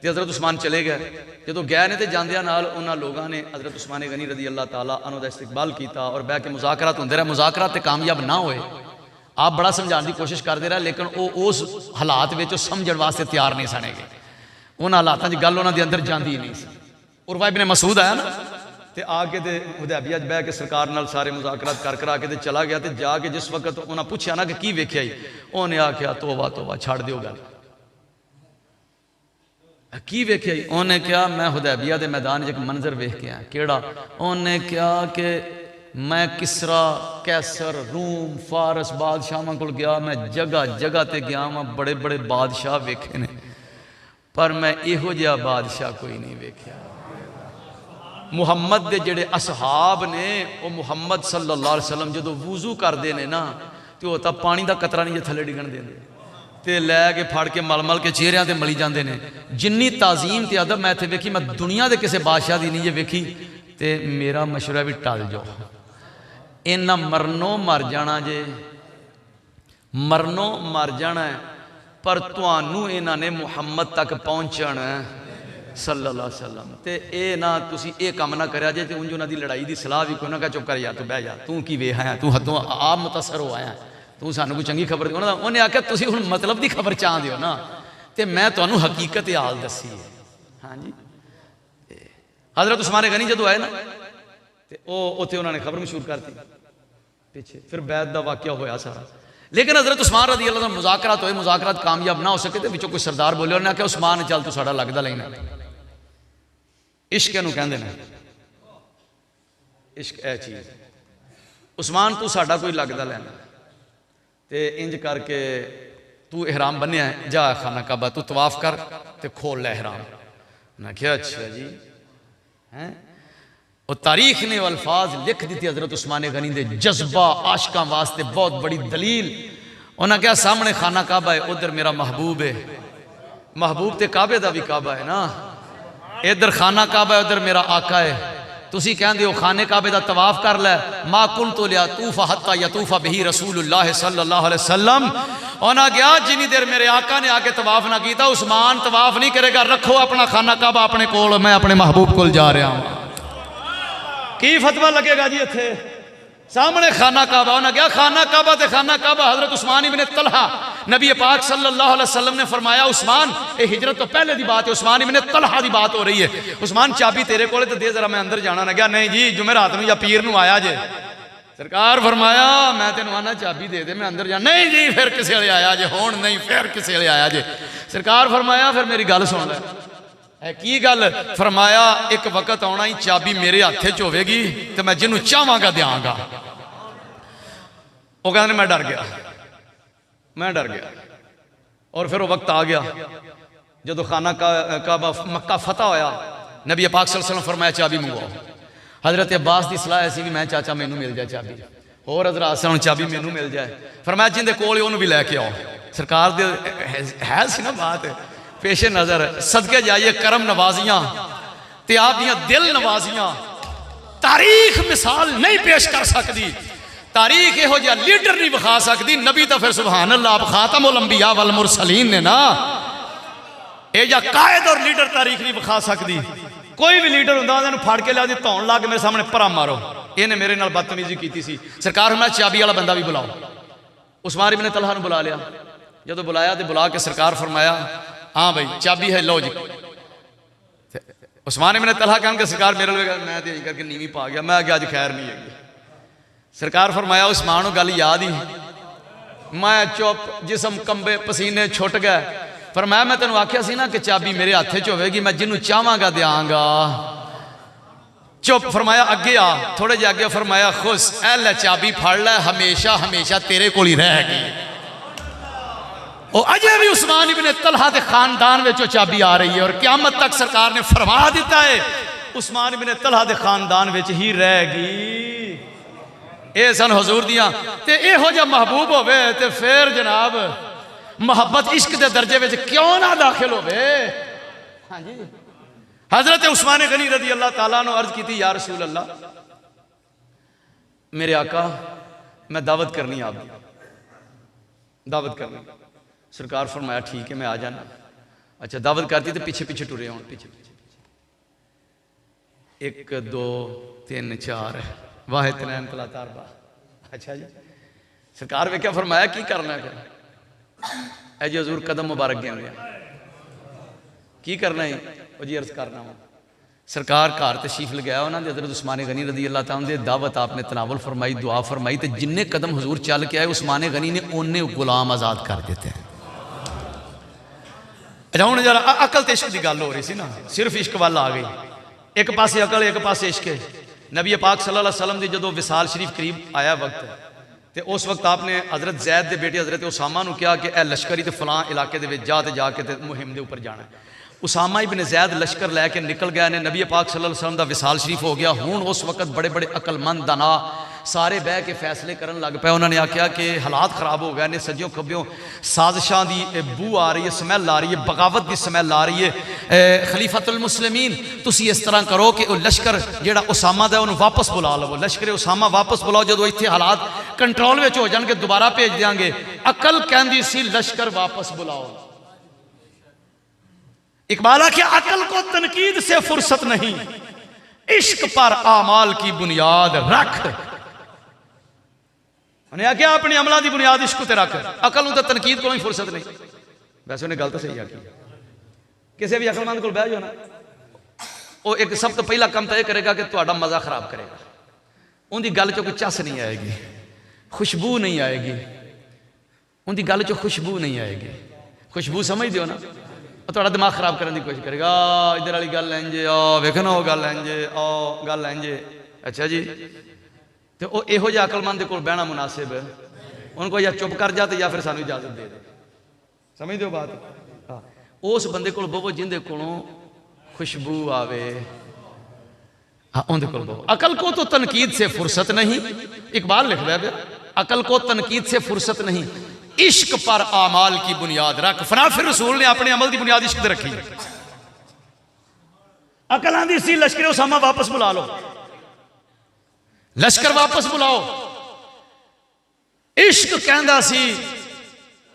तो हजरत उस्मान चले गए। जो गए ने तो जांदियां नाल उन्होंने लोगों ने हजरत उस्मान गनी रदी अल्लाह ताला अन्हु दा इस्तकबाल किया और बह के मुज़ाकरात होंदे रहे। मुज़ाकरात कामयाब ना होए, आप बड़ा समझाने की कोशिश करते रहे, लेकिन वो उस हालात में समझण वास्ते तैयार नहीं सनेगे। उन्होंने हालातों की गल उन्होंने अंदर जाती ही नहीं सी। उरवा इब्ने मसूद आया ना तो आके तो हुदैबिया बह के सरकार नाल सारे मुज़ाकरात कर करा के चला गया। तो जाके जिस वक्त उन्हें पूछा ना कि की वेख्या ही, उन्हें आख्या तोबा तोबा छड़ दिओ गल। की वेख्या ही? उन्हें क्या मैं हुदैबिया के मैदान एक मंजर वेख के आया। केड़ा? उन्हें क्या कि मैं किसरा कैसर रूम फारस बादशाह को गया, मैं जगह जगह ते गया मैं, बड़े बड़े बादशाह वेखे ने, पर मैं इहो जिहा बादशाह कोई नहीं वेख्या। मुहम्मद दे जेड़े असहाब ने वो मुहम्मद सल्लल्लाहु अलैहि वसल्लम जो वुजू करते हैं ना तो वह तो पानी का कतरा नहीं जो थले डिगन देंगे तो लैके फड़ के मल मल के चेहरिया से मली जाते हैं। जिन्नी ताजीम ते अदब मैं इत्थे वेखी मैं दुनिया के किसी बादशाह की नहीं जे वेखी। तो मेरा मशवरा भी टल जाओ, इन्ना मरनों मर जाना जे, मरनों मर जाना है, पर तुहानू इन्हां ने मुहम्मद तक पहुँचना सल्लल्लाहु अलैहि वसल्लम। ते ए ना तुसी ए काम ना करिया जे उंज उन्हां दी लड़ाई दी सलाह भी कोई ना कह चुप कर यार तू बह जा, तू की वेख आया, तू हदों आप मुतासर हो आया, तू सानू कोई चंगी खबर दी। उन्हें आख्या तुसी हुण मतलब दी खबर चाह दिओ ना, ते मैं तुहानू हकीकत हाल दसी है। हाँ जी, हजरत उस्मान गनी जदों आए ना तो उत्थे उन्होंने खबर मशहूर करती पिछे, फिर बैत का वाकया होया सारा। लेकिन हजरत उस्मान रज़ी अल्लाह अन्हु मुज़ाकरात होए, मुज़ाकरात कामयाब ना हो सके तो विचों कोई सरदार बोले, उन्हें आख्या उस्मान चल तू साड़ा लगदा लेना। इश्क नूं कहंदे ने, इश्क ए चीज़, उस्मान तू साड़ा कोई लगदा लेना ते इंज करके तू एहराम बनिया है, जा खाना काबा तू तवाफ कर ते खोल लै एहराम। मैं क्या अच्छा जी हैं। और तारीख ने अल्फाज लिख दी हजरत उस्मान गनी दे जज्बा आशकां वास्ते बहुत बड़ी दलील। उन्हें क्या सामने खाना काबा है, उधर मेरा महबूब है, महबूब ते काबे दा भी काबा है ना, इधर खाना काबा है उधर मेरा आका है। तुसी कहंदे हो खाने काबे दा तवाफ कर लै, मा कुल तो लिया तूफा हत्ता यतूफा बिही रसूलुल्लाह सल्लल्लाहु अलैहि वसल्लम। उन्हें गया जिनी देर मेरे आका ने आके तवाफ ना किया, उस्मान तवाफ नहीं करेगा, रखो अपना खाना काबा अपने कोल, मैं अपने महबूब कोल जा रहा हूँ। की फतवा लगेगा जी इत्थे सामने खाना काबा। उन्हें गया खाना काबा ते खाना काबा। हजरत उस्मान इब्ने तलहा, नबी पाक सल्लल्लाहु अलैहि वसल्लम ने फरमाया उस्मान, ये हिजरत तो पहले की बात है, उस्मान इब्ने तलहा की बात हो रही है, उस्मान चाबी तेरे कोले तो दे जरा मैं अंदर जाना। ना गया नहीं जी जुमेरात नूं या पीर नूं आया जे। सरकार फरमाया मैं तेनों आना चाबी दे दे मैं अंदर जाना। नहीं जी फिर किसी वेले आया जे, हुण नहीं फिर किसी वेले आया जे। सरकार फरमाया फिर मेरी गल सुन लै। है की गल? फरमाया एक वक्त आना ही चाबी मेरे हाथ च होगी तो मैं जिन्हों चाहवागा देंगा। वो कहते मैं डर गया, मैं डर गया। और फिर वो वक्त आ गया जो खाना काबा मक्का फतह होया, नबी पाक सल्लल्लाहु अलैहि वसल्लम फरमाया चाबी मंगवाओ। हजरत अब्बास की सलाह ऐसी भी मैं चाचा मैनू मिल जाए चाबी, और हजरत से चाबी मैनू मिल जाए। फरमाया जिंदे कोल उन्होंने भी लैके आओ। सरकार दे है सी ना बात पेशे नजर, सदके जाइए करम नवाजियां ते आप दियां दिल नवाजियां तारीख मिसाल नहीं पेश कर सकती। तारीख इहो जिहा लीडर नहीं विखा सकती, नबी तो फिर सुभान अल्लाह आप खातमुल अंबिया वल मुरसलीन ने ना। ये जा कायद और लीडर तारीख नहीं विखा सकती। कोई भी लीडर होंदा उन्हें फड़ के लिया धौन ला के मेरे सामने परा मारो। इन्हें मेरे नाल बदतमीजी की सी। सरकार मैं चाबी वाला बंदा भी बुलाओ। उस्मान इब्न तलहा बुला लिया। जो बुलाया तो बुला के सरकार फरमाया हाँ भाई चाबी है लो जी। उस्मान इब्न तलहा कह सरकार मेरे मैं तो यही करके नीवी पा गया, मैं आगे अज खैर नहीं है। सरकार फरमाया उस्मान गल याद ही, मैं चुप जिसम कंबे पसीने छुट गए। फरमाया मैं तेन आख्या सी ना कि चाबी मेरे हाथ च होगी, मैं जिन्हों चाहवागा देंगा। चुप। फरमाया अगे आ, थोड़े जे अगे फरमाया खुश ऐ लै चाबी फड़ लै, हमेशा हमेशा तेरे को ही रहेगी। अजे भी उस्मान इब्न तलहा के खानदान में चाबी आ रही है और क़यामत तक सरकार ने फरमा दिता है उस्मान इब्न तलहा के खानदान में ही रहेगी। ये सन हजूर दियां ते इहो जिहा महबूब होवे ते फिर जनाब मोहब्बत इश्क के दर्जे में क्यों ना दाखिल होवे। हाँ जी। हजरत उस्मान गनी रजी अल्लाह ताला ने अर्ज की या रसूल अल्लाह मेरे आका मैं दावत करनी आप दावत करनी। सरकार फरमाया ठीक है मैं आ जाना। अच्छा दावत करती तो पीछे पीछे टुरे हो, पीछे पीछे 1 2 3 4 वाहिद तनैन तलाता अरबा। अच्छा जी। सरकार वे क्या फरमाया की करना है ऐ जी हजूर कदम मुबारक गए की करना है वो जी अर्ज करना वा। सरकार घर तशरीफ लगाया उन्होंने हजरत उस्मान गनी रजी अल्लाह तआला दे दावत आपने तनावल फरमाई, दुआ फरमाई तो जिन्ने कदम हजूर चल के आए उस्मान गनी ने उन्ने गुलाम आज़ाद कर देते हैं। अच्छा हूँ जरा अकल तो इश्क की गल हो रही सी ना, सिर्फ इश्क वाल आ गई। एक पासे अकल एक पासे इश्क है। नबी पाक सल्लल्लाहु अलैहि वसल्लम की जो विसाल शरीफ करीब आया वक्त तो उस वक्त आपने हजरत जैद के बेटे हजरत उसामा को कहा कि ए लश्करी तो फलां इलाके जाके मुहिम के उपर जाना। उसामा इब्न जैद लश्कर लैके निकल गया ने नबी पाक सल्लल्लाहु अलैहि वसल्लम का विसाल शरीफ हो गया। हुण उस वक्त बड़े बड़े अकलमंद दाना सारे बह के फैसले करन लग पे। उन्होंने आख्या कि हालात खराब हो गए ने, सज्जों खब्बियों साजिशां की बू आ रही है, स्मैल आ रही है, बगावत की स्मैल आ रही है। खलीफतुल मुस्लिमीन तुसी इस तरह करो कि लश्कर जेड़ा उसामा दा उन्होंने वापस बुला लवो, लश्कर उसामा वापस बुलाओ, जो इत्थे हालात कंट्रोल में हो जाएंगे दोबारा भेज देंगे। अकल कहती सी लश्कर वापस बुलाओ। इकबाल आख्या अकल को तनकीद से फुर्सत नहीं, इश्क पर आमाल की बुनियाद रख। उन्हें आख्या अपनी अमला की बुनियाद इश्क ते रख, अकल तो तनकीद को भी फुर्सत नहीं। वैसे उन्हें गल तो सही आखी। किसी भी अकलमंद को बह जाओ ना, वो एक सब तो पहला काम तो यह करेगा कि तुहाडा मजा खराब करेगा। उनकी गल चो कोई चस नहीं आएगी, खुशबू नहीं आएगी, उनकी गल चो खुशबू नहीं आएगी। खुशबू समझ दो ना, थोड़ा दिमाग खराब करने की कोशिश करेगा। इधर वाली गल इंजे आ वेखना, वो गल इंजे आ गल इंजे। अच्छा जी। तो वो इहो जिहा अकलमंद कोल बहना मुनासिब है। उनको या चुप कर जा तो या फिर सानू इजाजत दे दे। समझ दो बात। हाँ उस बंदे कोल बवो जिंदे कोलों खुशबू आवे। हाँ उनके कोल बवो। अकल को तो तनकीद से फुर्सत नहीं, इकबाल लिख रहा है अकल को तनकीद से फुर्सत नहीं, इश्क पर आमाल की बुनियाद रख। फिर रसूल ने अपने अमल की बुनियाद इश्क रखी। अकल आंदी सी लश्कर उसामा वापस बुला लो, लश्कर वापस बुलाओ। इश्क कहंदा सी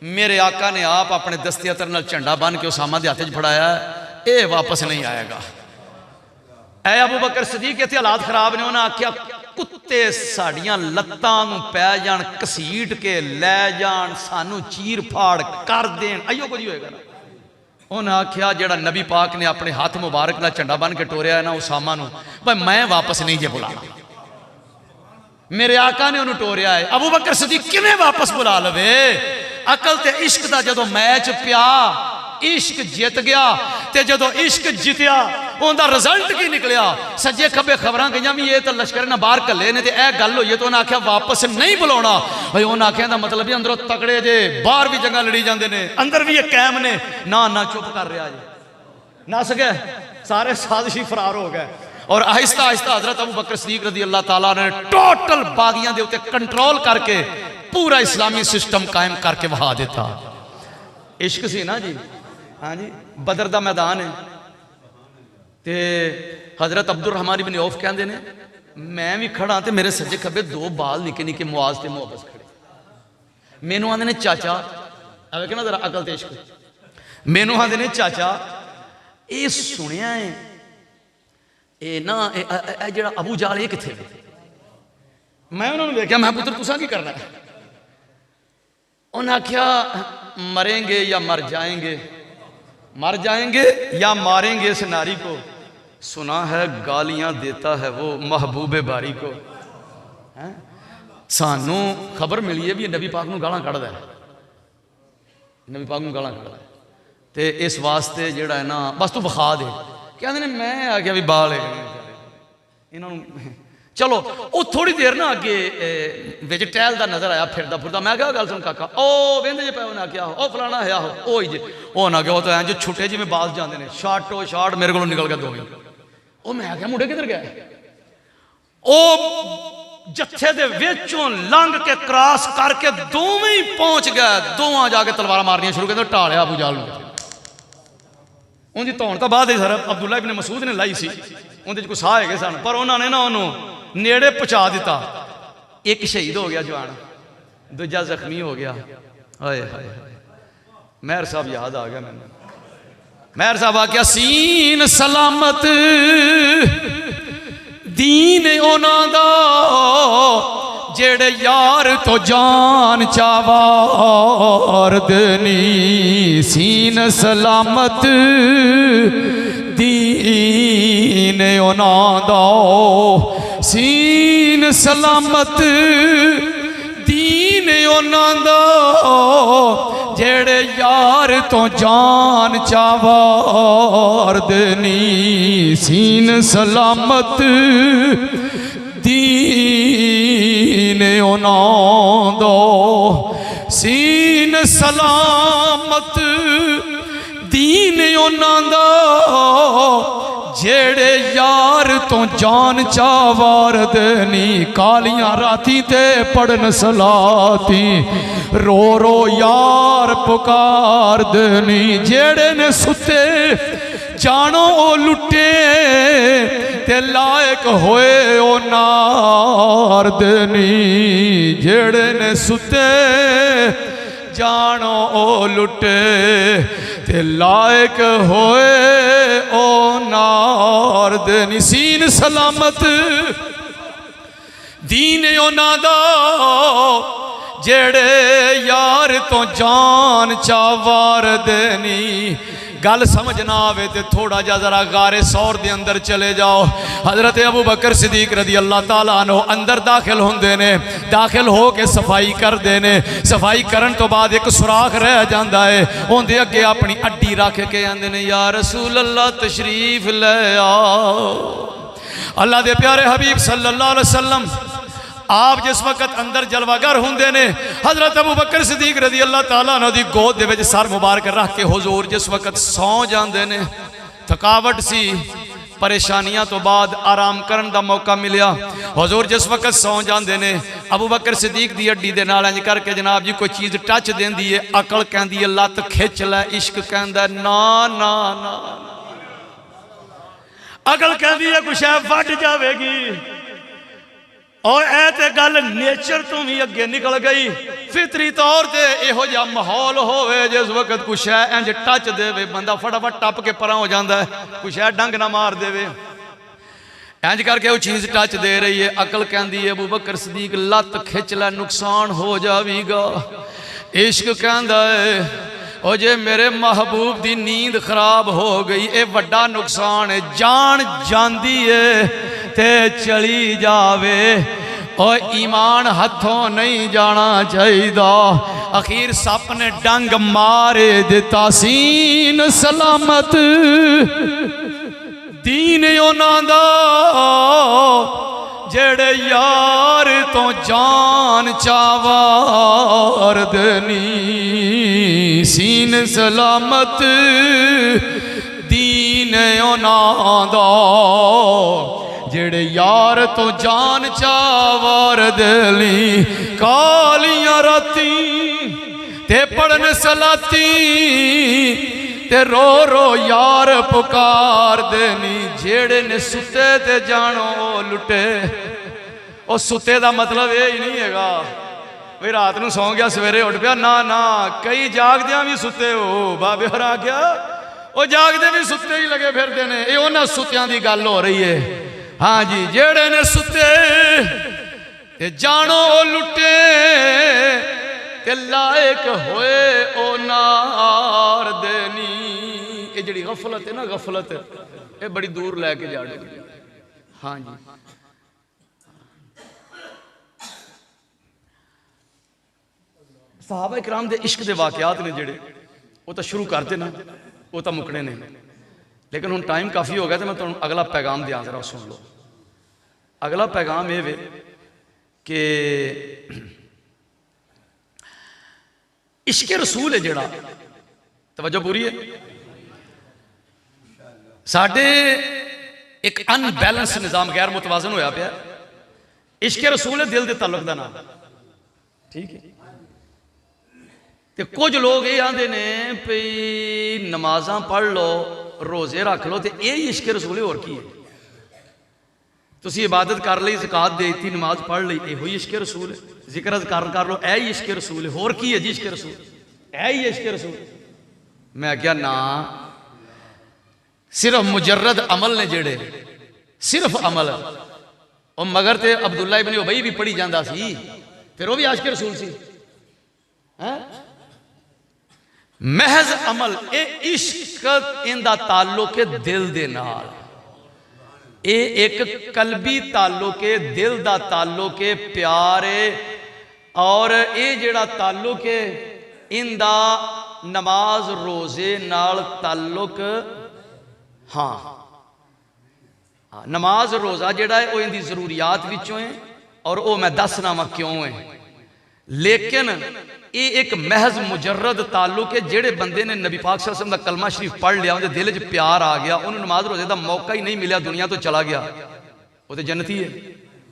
मेरे आका ने आप अपने दस्ते अतर नाल झंडा बन के उसामा दे हाथ च फड़ाया, ये वापस नहीं आएगा। ऐ अबू बकर सदीक इत्थे हालात खराब ने, उन्हें आख्या कुत्ते साड़ियां लत्तां पै जान घसीट के लै जान सानू चीर फाड़ कर देन, अयो कुछ होएगा ना। उन्हें आख्या जेड़ा नबी पाक ने अपने हाथ मुबारक ना झंडा बन के टोरिया ना उसामा नू, भाई मैं वापस नहीं जे बुलाना, मेरे आका ने उन्होंने टोरिया है। अबू बकर सदीक किवें वापस बुला लवे। अकल ते इश्क दा जदों मैच पिया, इश्क जित गया ते जदों इश्क जितया उनका रिजल्ट की निकलिया। सज्जे खब्बे खबरां गई भी ये तो लश्कर ने बाहर कले ने, यह गल हुई तो उन्हें आख्या वापस नहीं बुलाना। भाई उन्हें आख्या का मतलब भी अंदरों तकड़े जे, बाहर भी जंगा लड़ी जाते हैं, अंदर भी एक कैम ने ना चुप कर रहा जी, नस गए सारे साजिशी फरार हो गए। और आहिस्ता आहिस्ता हजरत अबू बकर सदीक रज़ी अल्लाह ताला ने टोटल बागियां दे उत्ते कंट्रोल करके पूरा इस्लामी सिस्टम कायम करके वहा दिता। इश्क सी ना जी। हाँ जी। बदर का मैदान है ते हजरत अब्दुल रहमान इब्न औफ कहते हैं मैं भी खड़ा तो मेरे सज्जे खब्बे दो बाल निके निके मुआज ते मुहब्बत खड़े। मैनू आंदे ने चाचा अवे कहना जरा अकल तेज कर। मैनू आंदे ने चाचा ये सुनिया है ये ना जरा अबू जाल ये किथे? मैं उन्होंने देखा, मैं पुत्र तुसा की करना है? उन्हें आख्या मरेंगे या मर जाएंगे, मर जाएंगे या मारेंगे इस नारी को। सुना है गालियां देता है वो महबूबे बारी को। सानू खबर मिली है भी नबी पाक नूं गालां कढ़दा है, नबी पाक नूं गालां कढ़दा है। ते इस वास्ते जिहड़ा है ना बस तू विखा दे। कहंदे ने मैं आ गया भी बाल है इन्हां नूं। चलो वो थोड़ी देर ना अगे बिच टहलदा नजर आया फिरदा फुरदा। मैं क्या गल सुन काका ओ वेंदे जे पे उन्हें आख्या ओ फलाना है आहो ओ ही जे ओ ना गया तो इंज छुट्टे जिवें बाज जाते हैं शाटो शाट मेरे को निकल गया दोवें। ओ मैं आख्या मुंडे किधर गए? ओ जत्थे दे विचों लंघ के क्रॉस करके दोवें ही पहुंच गए। दोवां जाके तलवार मारनियां शुरू कर ढालिया अबू जाल नूं। उनकी धौन तो बाद सर अब्दुल्ला इब्न मसूद ने लाई सी, उनके कोई साह है सन, पर उन्होंने ना उन्होंने नेड़े पहुँचा दिता। एक शहीद हो गया जवान, दूजा जख्मी हो गया। हाय हाय मेहर साहब याद आ गया मैंने। मेहर साहब आख्या सीन सलामत दीन उन्हां दा जेड़े यार तो जान चावारदनी। सीन सलामत दीन उन्हां दा, सीन सलामत दीन उन्हां दा जेड़े यार तो जान चावारदनी। सीन सलामत दीन उन्हां दा, सीन सलामत दीन उन्हां दा जेड़े यार तो जान चावारदनी। कालियां राती ते पढ़न सलाती रो रो यार पुकारदनी। जेड़े ने सुते जानो ओ लुटे ते लायक होए ओ नारदनी। जेड़े ने सुते जानो ओ लुटे ते लायक होए ओ नारदनी। सीन सलामत दीन उन्हां दा जेड़े यार तो जान चावारदनी। गल समझ ना आवे तो थोड़ा जा जरा गारे सौर दे अंदर चले जाओ। हजरत अबू बकर सिद्दीक रदी अल्लाह ताला अन्हु अंदर दाखिल होंदे ने, दाखिल हो के सफाई करते ने। सफाई करन तो बाद एक सुराख रह जाता है, उनके अगे अपनी अड्डी रख के आंदे ने या रसूल अल्लाह तशरीफ ले आओ। अल्लाह दे प्यारे हबीब सल्लल्लाहु अलैहि वसल्लम आप जिस वक्त अंदर जलवागर होंगे ने, हजरत अबू बकर सिद्दीक रजी अल्लाह तआला अन्हु दी गोद दे विच सर मुबारक रख के हुजूर जिस वक्त सौ जाते ने, थकावट सी, परेशानियां तो बाद आराम करन दा मौका मिलिया। हुजूर जिस वक्त सौ जाते ने, अबू बकर सिद्दीक दी अड्डी दे नाल इंज करके जनाब जी कोई चीज़ टच देंदी है, अकल कहती है लत खिंच लै, इश्क कहता ना ना ना, अकल कहती है कुछ है वट जाएगी। और ऐ ते गल नेचर तो भी अगे निकल गई। फितरी तौर से इहो जिहा माहौल होवे जिस वक्त कुछ है इंज टच देवे बंदा फटाफट टप के परा हो जाता है, कुछ है डंग ना मार देवे, इंज करके वो चीज़ टच दे रही है। अकल कहती है अबू बकर सिद्दीक लत खिंच लै नुकसान हो जाएगा। इश्क कहता है ओ जे मेरे महबूब की नींद खराब हो गई ये वड्डा नुकसान है, जान जाती है ते चली जावे और ईमान हथों नहीं जाना चाहिए। अखीर सप ने डंग मारे दिता। सीन सलामत दीन उन्हां दा जेड़े यार तो जान चावारदनी। सीन सलामत दीन उन्हां दा जेड़े यार तो जान चावारदनी। कालियां राती ते पढ़न सलाती ते रो रो यार पुकार देनी, जेड़े ने सुते ते जानो लुटे। और सुते का मतलब ये ही नहीं है भाई रात को सौ गया सवेरे उठ पिया, ना ना, कई जागदियां भी सुते हो। बाबे हर आ गया वो जागदे भी सुते ही लगे फिरते ने, ये उन्होंने सुत्यां की गल हो रही है। हाँ जी, जेड़े ने सुते ते जानो लुटे, ते लायक होए ओ नार देनी। ये जी गफलत है ना, गफलत ये बड़ी दूर लैके जा रही। हाँ जी, सहाबा इकराम दे इश्क दे वाकयात ने जेड़े वो तो शुरू करते ना, वो तो मुकने ने, लेकिन हुण टाइम काफ़ी हो गया तो मैं तुहानूं अगला पैगाम दियां, जरा सुन लो। अगला पैगाम ये वे कि इश्क रसूल है जेड़ा, तवज्जो पूरी है, साडे एक अनबैलेंस निज़ाम गैर मुतवाजन होया पिया। इश्क रसूल है दिल के ताल्लुक का नाम, ठीक है। तो कुछ लोग ये आते ने भी नमाजा पढ़ लो, रोजे रख लो, तो यही इश्क रसूल है, और की है। तुसी इबादत कर ली, ज़कात दे दी, नमाज पढ़ ली, यो इश्क रसूल है। जिक्र अज़कार कर लो, यही इश्क रसूल है, होर की है जी इश्क रसूल, यही इश्क रसूल। मैं क्या ना, सिर्फ मुजर्रद अमल ने जेड़े, सिर्फ अमल, और मगर ते अब्दुल्ला इब्न उबई भी पढ़ी जाता सी, फिर वो भी इश्क रसूल सी। महज अमल, ए इश्क इंदा ताल्लुक है दिल दे नाल, ए एक कलबी ताल्लुक है, दिल दा ताल्लुक है, प्यार है। और ये जेड़ा ताल्लुक है इंदा नमाज रोजे नाल ताल्लुक, हाँ नमाज रोज़ा जेड़ा है वो इनकी जरूरियात विचों है, और वो मैं दसना वा क्यों है। लेकिन ये एक महज मुजर्रद ताल्लुक है, जेड़े बंदे ने नबी पाक सल्लल्लाहु अलैहि वसल्लम दा कलमा शरीफ पढ़ लिया, उनके दिल च प्यार आ गया, उन्होंने नमाज रोजे का मौका ही नहीं मिला, दुनिया तो चला गया, वो तो जन्नती है,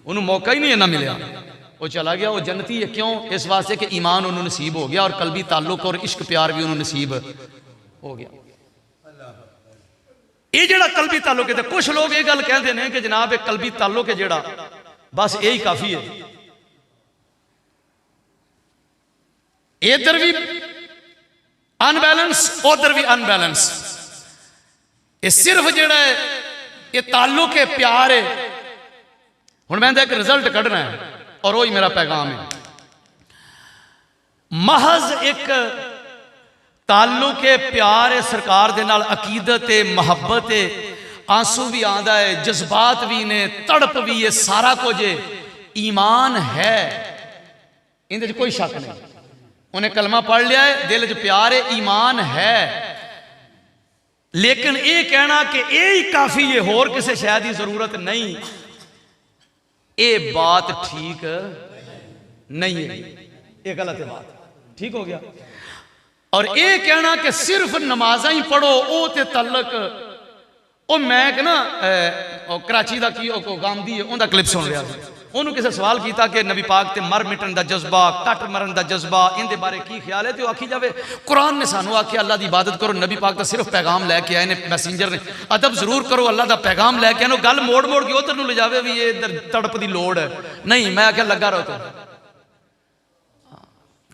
उन्होंने मौका ही नहीं इन्ना मिला, वो चला गया, वो जन्नती है। क्यों? इस वास्ते कि ईमान उन्होंने नसीब हो गया, और कल्बी ताल्लुक और इश्क प्यार भी उन्होंने नसीब हो गया। ये जेड़ा कल्बी ताल्लुक है, कुछ लोग ये गल कहते हैं कि जनाब एक कल्बी ताल्लुक है जेड़ा, बस यही काफ़ी है। इधर भी अनबैलेंस, उधर भी अनबैलेंस। ये सिर्फ जेड़ा है ये ताल्लुक है, प्यार है। हुण मैं एक रिजल्ट कढ़ना है, और वही मेरा पैगाम है। महज एक ताल्लुक है, प्यार है सरकार दे नाल, अकीदत है, मुहब्बत है, आंसू भी आंदा है, जज्बात भी ने, तड़प भी है, सारा कुछ है, ईमान है, इहदे च कोई शक नहीं। उन्हें कलमा पढ़ लिया है, दिल च प्यार है, ईमान है। लेकिन ये कहना कि यही काफ़ी है, होर किसी शय की जरूरत नहीं, ये बात ठीक नहीं है, ये गलत है बात, ठीक हो गया। और ये कहना कि सिर्फ नमाजा ही पढ़ो, वो तो तलक, वो मैं कहना कराची का की गांधी है, उनका क्लिप सुन रहा था, उन्होंने किसी सवाल किया कि नबी पाक ते मर मिटन का जज्बा, कट मरन का जज्बा, इनके बारे की ख्याल है। तो आखी जाए कुरान ने सानू आख्या अल्लाह की इबादत करो, नबी पाक का सिर्फ पैगाम लैके आए ने, मैसेंजर ने, अदब जरूर करो, अल्लाह का पैगाम लैके आए, गल मोड़ मोड़ के उधर ले जाए भी ये इधर तड़प की लोड़ है नहीं। मैं आख्या लगा रहो, तो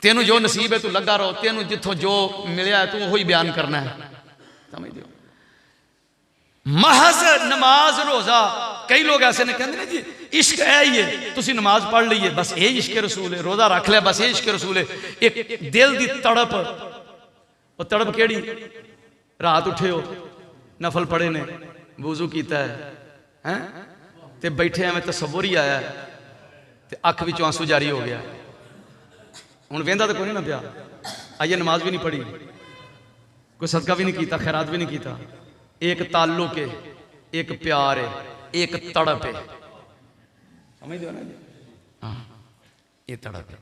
तेनू जो नसीब है तू लगा रहो, तेनू जिथों जो मिलया तू वही बयान करना है, समझ दो। महज नमाज रोजा, कई लोग ऐसे ने कहते हैं जी इश्क है ही है, तुसी नमाज पढ़ ली है, बस ये इश्क रसूल है, रोजा रख लिया, बस ये इश्क रसूल है। एक दिल की तड़प, वो तड़प केड़ी, रात उठे हो, नफल पढ़े ने, वुजू किया है, ते बैठे एवं तसव्वुर ही आया, ते अख विचों आंसू जारी हो गया। हुण वेंदा तो कोई नहीं ना पिया, आइए नमाज भी नहीं पढ़ी, कोई सदका भी नहीं किया, खैरात भी नहीं किया। एक ताल्लुक है, एक प्यार है, एक तड़प है, समझ दो ना जी। हाँ, ये तड़प है,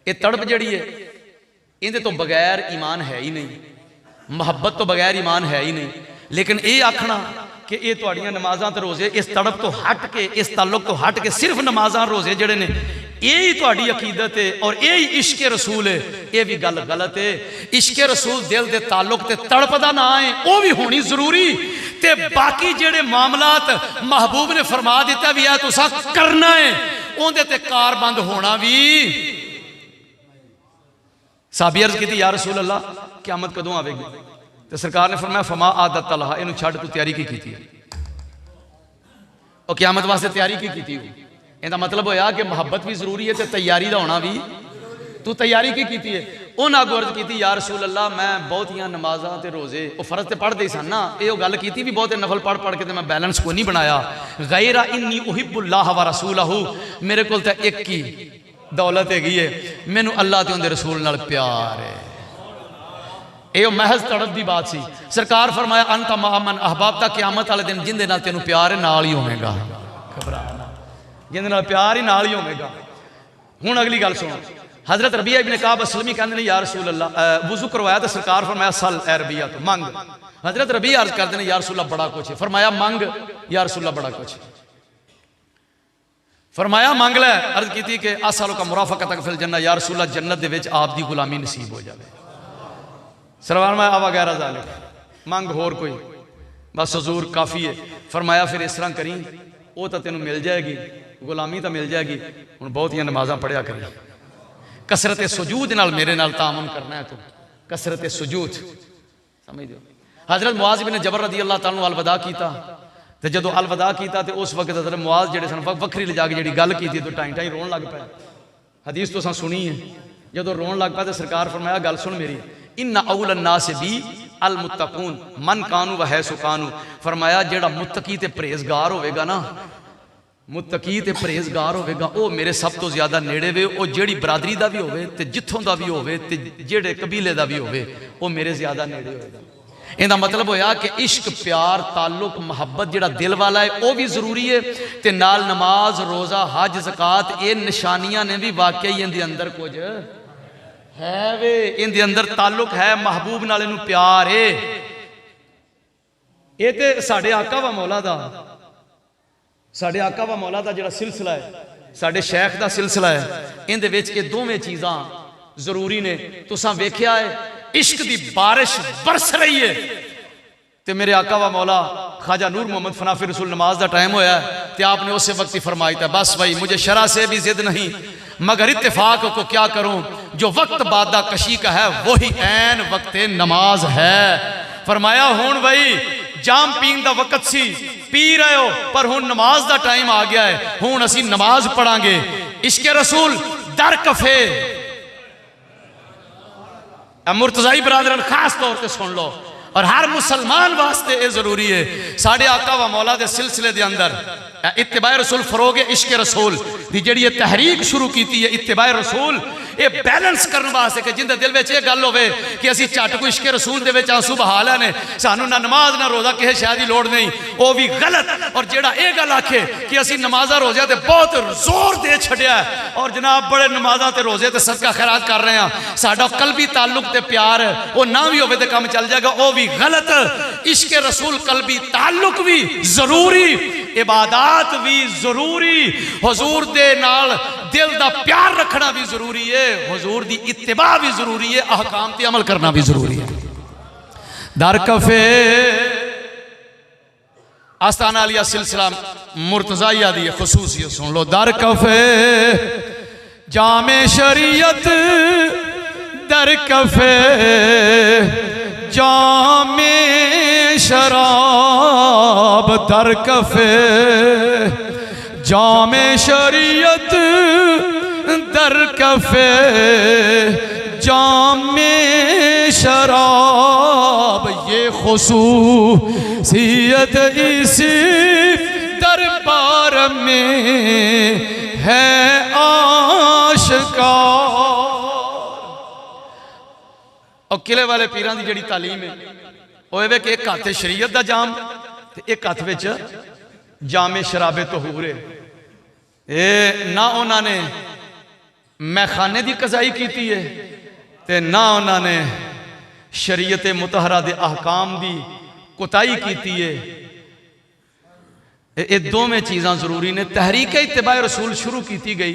ये तड़प जड़ी है, इहदे तो बगैर ईमान है ही नहीं, मुहब्बत तो बगैर ईमान है ही नहीं। लेकिन ये आखना कि ये तुहाड़ियां नमाज़ां ते रोज़े इस तड़प तो हट के, इस ताल्लुक तो हट के सिर्फ नमाज़ां रोज़े जड़े ने यही तुहाडी अकीदत है और यही इश्क रसूल है, ये भी गल गलत है। इश्क रसूल दिल के ताल्लुक ते तड़पदा ना है, वह भी होनी जरूरी, ते बाकी जेड़े मामलात महबूब ने फरमा दिता भी है तुसा करना है, उहदे ते कारबंद होना भी। साहबी अर्ज की या रसूल अल्लाह क़यामत कदों आवेगी? तो सरकार ने फरमाया फमा आदत तलहा, इनू छड़ तू तैयारी की की है? और क़यामत वास्ते तैयारी की की? इसका मतलब होया कि मुहब्बत भी जरूरी है, तो तैयारी का होना भी। तू तैयारी की है? उन्हें अगो अर्ज की या रसूल अल्लाह मैं बहुतियां नमाज़ां ते रोज़े वो फर्ज तो पढ़ते ही सन ना, ये गल की भी बहुत नफल पढ़ पढ़ के तो मैं बैलेंस को नहीं बनाया। गैरा इन्नी उहिब्बुल्लाह व रसूलहू, मेरे को तो एक ही दौलत हैगी है, मैनू अल्लाह ते उनके रसूल नाल प्यार है। ये महज तड़प की बात सी। सरकार फरमाया अंत मामन अहबाब, तक क़यामत वाले दिन जिंदे नाल तेनू प्यार है नाल ही होवेगा, घबरा ना, जिंदे नाल प्यार ही नाल ही होवेगा। हुण अगली गल सुनो, हजरत रबिया इब्न काब असलमी कहते हैं या रसूल अल्लाह वुजू करवाया तो सरकार फरमाया सल ए रबिया तो मंग। हजरत रबिया अर्ज करते हैं या रसूल अल्लाह बड़ा कुछ है, फरमाया मंग या रसूल अल्लाह बड़ा कुछ है, फरमाया मंग लै। अर्ज की कि असलों का मुराफकत फिल जन्नत, या रसूल अल्लाह जन्नत दे विच आप दी गुलामी नसीब हो जाए। सरवार मैं आवा गैर जाले मंग होर कोई, बस हजूर काफ़ी है। फरमाया फिर इस तरह करी, वो तो तेन मिल जाएगी, गुलामी तो मिल जाएगी, हूँ बहुतियां नमाज़ां पढ़िया करी, कसरत सुजूद नाल मेरे नाल तामन करना है, तू कसरत सुजूद समझ दो। हजरत मुआज बिन जबर रदी अल्लाह तआला अलविदा किया, तो जो अलविदा किया तो उस वक्त हजरत मुआज जेडे सन वक्री ले जाके जी गल की तो टाई टाई रोन लग पाए। हदीस तो सुनी है, जो रोन लग पाया तो सरकार फरमाया गल सुन मेरी, इन्ना अउल अन्नास बी अल मुत्तकून मन कानू व है सुकानू। फरमाया जेड़ा मुत्तकी ते परहेजगार होवेगा ना, मुत्तकी ते परहेजगार होवेगा वो मेरे सब तो ज्यादा नेड़े वे। वो जेड़ी बरादरी का भी होवे ते जिथों का भी होवे ते जेड़े कबीले का भी होवे वो मेरे ज्यादा नेड़े होवेगा। इहदा मतलब होया कि इश्क प्यार ताल्लुक मुहब्बत जेड़ा दिल वाला है वो भी जरूरी है, ते नाल नमाज रोज़ा हज ज़कात ये निशानियां ने भी वाकई इहदे अंदर कुछ है वे, इनके अंदर ताल्लुक है महबूब नाल, इनू प्यार है। ये तो साडे आका व मौला दा, साडे आका व मौला दा जिहड़ा सिलसिला है, साडे शेख दा सिलसिला है, इहदे विच ये दोवें चीज़ां जरूरी ने। तुसां वेख्या है इश्क दी बारिश बरस रही है, तो मेरे आका व मौला ख्वाजा नूर मोहम्मद फनाफी रसूल नमाज का टाइम होया तो आपने उस वक्त ही फरमाया था बस भाई मुझे शरा से भी जिद नहीं मगर इत्तेफाक को क्या करूं, जो वक्त बादा कशी का है वही ऐन वक्त नमाज है। फरमाया हुण भाई जाम पीन का वक्त सी, पी रहे हो पर हुण नमाज का टाइम आ गया है, हुण असी नमाज पढ़ांगे। इश्क रसूल दर कफे मुर्तजाई बरादरन खास तौर पर सुन लो, और हर मुसलमान वास्ते ये जरूरी है। साढ़े आका व मौला के सिलसिले के अंदर इत्तिबाए रसूल फरोगे इश्क रसूल की जी ये तहरीक शुरू की है, इत्तिबाए रसूल ये बैलेंस करने वास्ते कि जिंदे दिल में यह गल हो कि असी झट को इश्क रसूल के आंसू बहा लेने, सानू ना नमाज ना रोज़ा किसी शय की लोड़ नहीं, वो भी गलत। और जेड़ा ये गल आखे कि असी नमाजा रोज़ा तो बहुत जोर दे छड़िया और जनाब बड़े नमाजा तो रोज़े तो सदका खैरात कर रहे हैं, साडा कल्बी ताल्लुक ते प्यार वो ना भी होवे तो काम चल जाएगा, वो भी गलत। इश्क रसूल कल्बी ताल्लुक भी जरूरी, इबादत भी जरूरी, हुजूर दे नाल दिल दा प्यार रखना भी जरूरी है, हुजूर दी इत्तिबा भी जरूरी है, अहकाम ते अमल करना भी जरूरी है। दर कफे आस्ताना अलिया सिलसिला मुर्तजाइया दी खुसूसियत सुन लो। दर कफे जामे शरीयत दर कफे जामे शराब दर कफे जामे शरीयत दर कफे जामे शराब, ये खुसूसियत इसी दरबार में है आशिकार। और किले वाले पीरां की जिहड़ी तालीम है वो है कि एक हाथ शरीयत का जाम ते एक हाथ विच जामे शराबे तहूर है। ना उन्होंने मैखाने की कज़ाई की है ते ना उन्होंने शरीयत मुतहरा दे अहकाम की कोताही की है। ये दोवें चीज़ां जरूरी ने। तहरीक इत्तिबाए रसूल शुरू की गई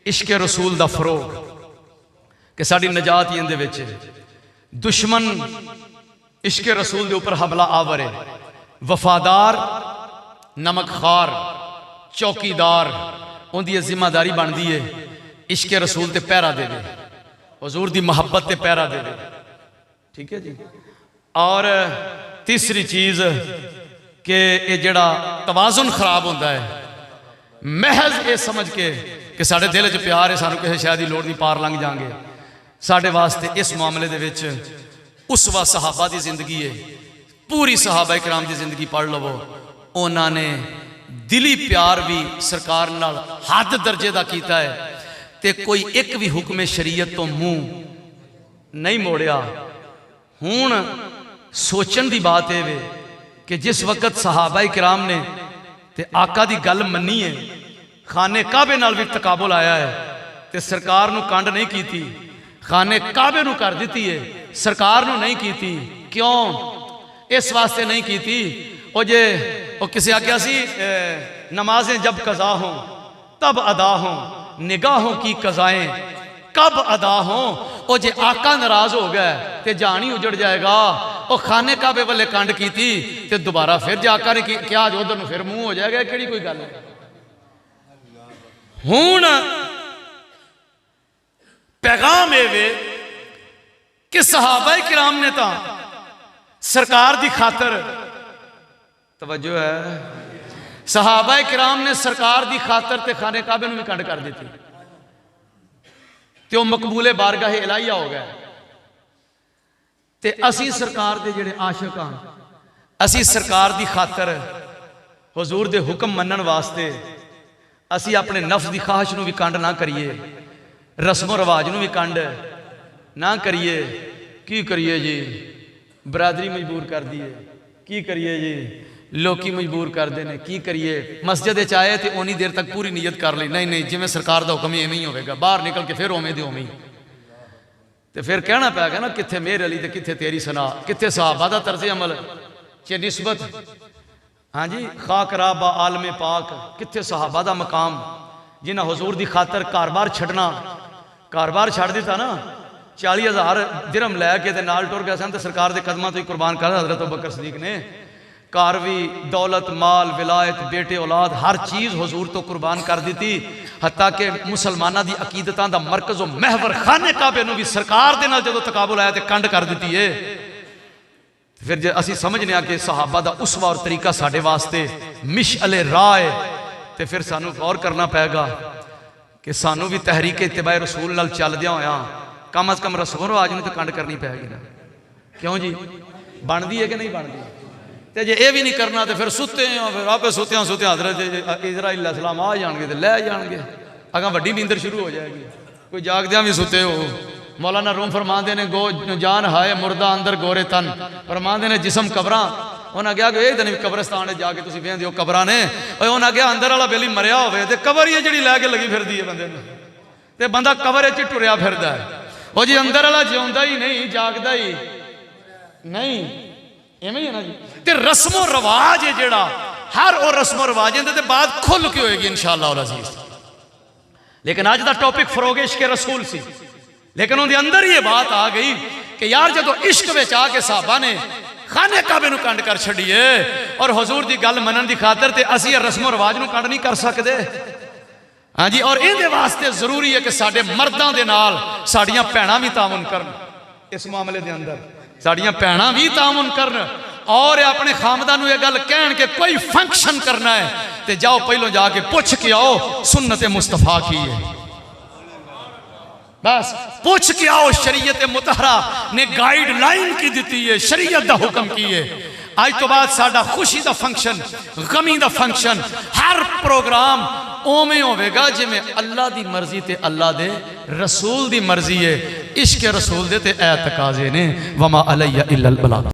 इश्क रसूल दा फरोग कि साड़ी नजात ही इंदे विच। दुश्मन इश्क रसूल दे उपर हमला आवर है, वफादार नमक खार चौकीदार उनकी जिम्मेदारी बनती है इश्क रसूल ते पहरा दे, हुजूर दी मोहब्बत ते पहरा दे। ठीक है जी। और तीसरी चीज कि ये जड़ा तवाजुन खराब होता है, महज ये समझ के कि साढ़े दिल च प्यार है, सानू किसी शायद की लोड़ नहीं, पार लंघ जाएंगे। साढ़े वास्ते इस मामले दे विच उसवा सहाबा की जिंदगी है, पूरी सहाबा इकराम की जिंदगी पढ़ लवो। उन्होंने दिली प्यार भी सरकार नाल हद दर्जे का किया है, ते कोई एक भी हुक्म शरीयत तो मुंह नहीं मोड़िया। हुण सोचण की बात यह वे कि जिस वक्त सहाबा इकराम ने ते आका की गल मनी है, खाने काबे नाल भी तकाबुल आया है, ते सरकार नूं कंड नहीं की, खाने काबे नूं कर दी है, सरकार नूं नहीं की। क्यों? इस वास्ते नहीं की। वो जे वो किसी आख्या सी नमाजें जब कज़ा हों तब अदा हों, निगाहों की कज़ाएं कब अदा हों। वो जे आका नाराज हो गया तो जान ही उजड़ जाएगा। वो खाने काबे वाले कंड की तो दोबारा फिर जे आका ने क्या जो उधर फिर मुंह हो जाएगा, कि कोई गल है। हुण पैगाम ये कि सहाबा किराम ने तो सरकार की खातर, तवज्जो है, सहाबा किराम ने सरकार की खातर ते खाने काबे भी कंड कर दी, तो मकबूले बारगाह इलाहिया हो गया। ते असी सरकार के जिहड़े आशिक हाँ, असी सरकार की खातर हुजूर दे हुक्म मनन वास्ते असी अपने नफ्स की ख्वाहिश नूं भी कंड ना करिए, रस्मो रिवाज नूं भी कंड ना करिए। की करिए जी? बरादरी मजबूर कर दिए। की करिए जी? लोकी मजबूर करते हैं। की करिए? मस्जिद आए तो उन्नी देर तक पूरी नीयत कर ली, नहीं नहीं जिवें सरकार का हुक्म ही इवें ही होगा, बाहर निकल के फिर उवें दे उवें। तो फिर कहना पै गया ना, कित्थे मेहर अली तो कित्थे तेरी सना, कित्थे सहाबा दा तर्ज अमल च निस्बत। हाँ जी, खाकरा बा आलमे पाक, कित्थे सहाबा दा मकाम जिन्हें हुजूर की खातर कारोबार छड़ना, कारोबार छड़ दिता ना, 40,000 दिरहम लैके नाल टुर गया सन, तो सरकार के कदमां तो ही कुर्बान कर हजरत अबू बकर सदीक ने। कार भी, दौलत, माल, विलायत, बेटे औलाद, हर चीज़ हुजूर तो कुर्बान कर दी। हत्ता कि मुसलमाना की अकीदतां दा मरकज़ व महवर खाने काबे नूं भी सरकार दे नाल जदों तकाबुल आया तो कंड कर दी है। फिर जे असी समझने कि सहाबा का उसवा और तरीका साढ़े वास्ते मिशअले राह है, तो फिर सानू गौर करना पैगा कि सानू भी तहरीक इत्तिबाए रसूल नाल चलदियां होया कम अज कम रस्मो रिवाज में तो कंड करनी पैगी ना। क्यों जी? बनती है कि नहीं बनती? तो जे ये भी नहीं करना तो फिर सुते हो, फिर आपे सुत्या सुत्या हजरत इजराइल अलैहिस्सलाम आ जाएंगे तो लै जाएंगे, अगर वड्डी नींदर शुरू हो जाएगी। कोई जागदियां भी सुते हो। मौलाना रूम फरमाते ने, गो जान हाय मुर्दा अंदर गोरे तन, फरमाते ने जिसम कबरां। उन्हें कहा कि एक दिन कब्रस्तान जाके तुम वेंदे हो कबरां ने, उन्हें कहा अंदर वाला बेली मरिया होवे तो कबर ही जी लैके लगी फिरती है बंदे, तो बंदा कबर च टुरिया फिरदा है। वो जी अंदर वाला जिउंदा ही नहीं, जागदा ही नहीं, इवें ही है ना जी। ते रस्मो रिवाज है जिहड़ा, हर वो रस्मो रिवाज इहदे ते बात खुल के होएगी इंशाअल्लाह अल अज़ीज़। लेकिन अज दा टॉपिक फरोग इश्क रसूल सी, लेकिन उनके अंदर ये बात आ गई कि यार जदों इश्क विच आके साहबा ने खाने काबे नूं कंड कर छड़िए और हुजूर की गल मनन की खातर ते असीं रस्मो रिवाज नूं कंड नहीं कर सकते। हाँ जी, और इहदे वास्ते जरूरी है कि साडे मर्दां दे नाल साडियां भैणां भी तामुन करन। इस मामले दे अंदर साडियां भैणां भी तामुन करन और अपने खामदां नूं ये गल कहण के कोई फंक्शन करना है तो जाओ पहलों जाके पुछ के आओ सुन्नत मुस्तफा की है, बस पूछ के आओ। शरीयत मुतहरा ने गाइडलाइन की दी है, शरीयत का हुक्म की है। आज तो बाद साडा खुशी का फंक्शन, गमी का फंक्शन, हर प्रोग्राम उवें होवेगा जिवें अल्लाह की मर्जी ते अल्लाह दे रसूल की मर्जी है। इश्क रसूल दे ते ऐ तकाजे ने। वमा अलैया इल्लल बलाग।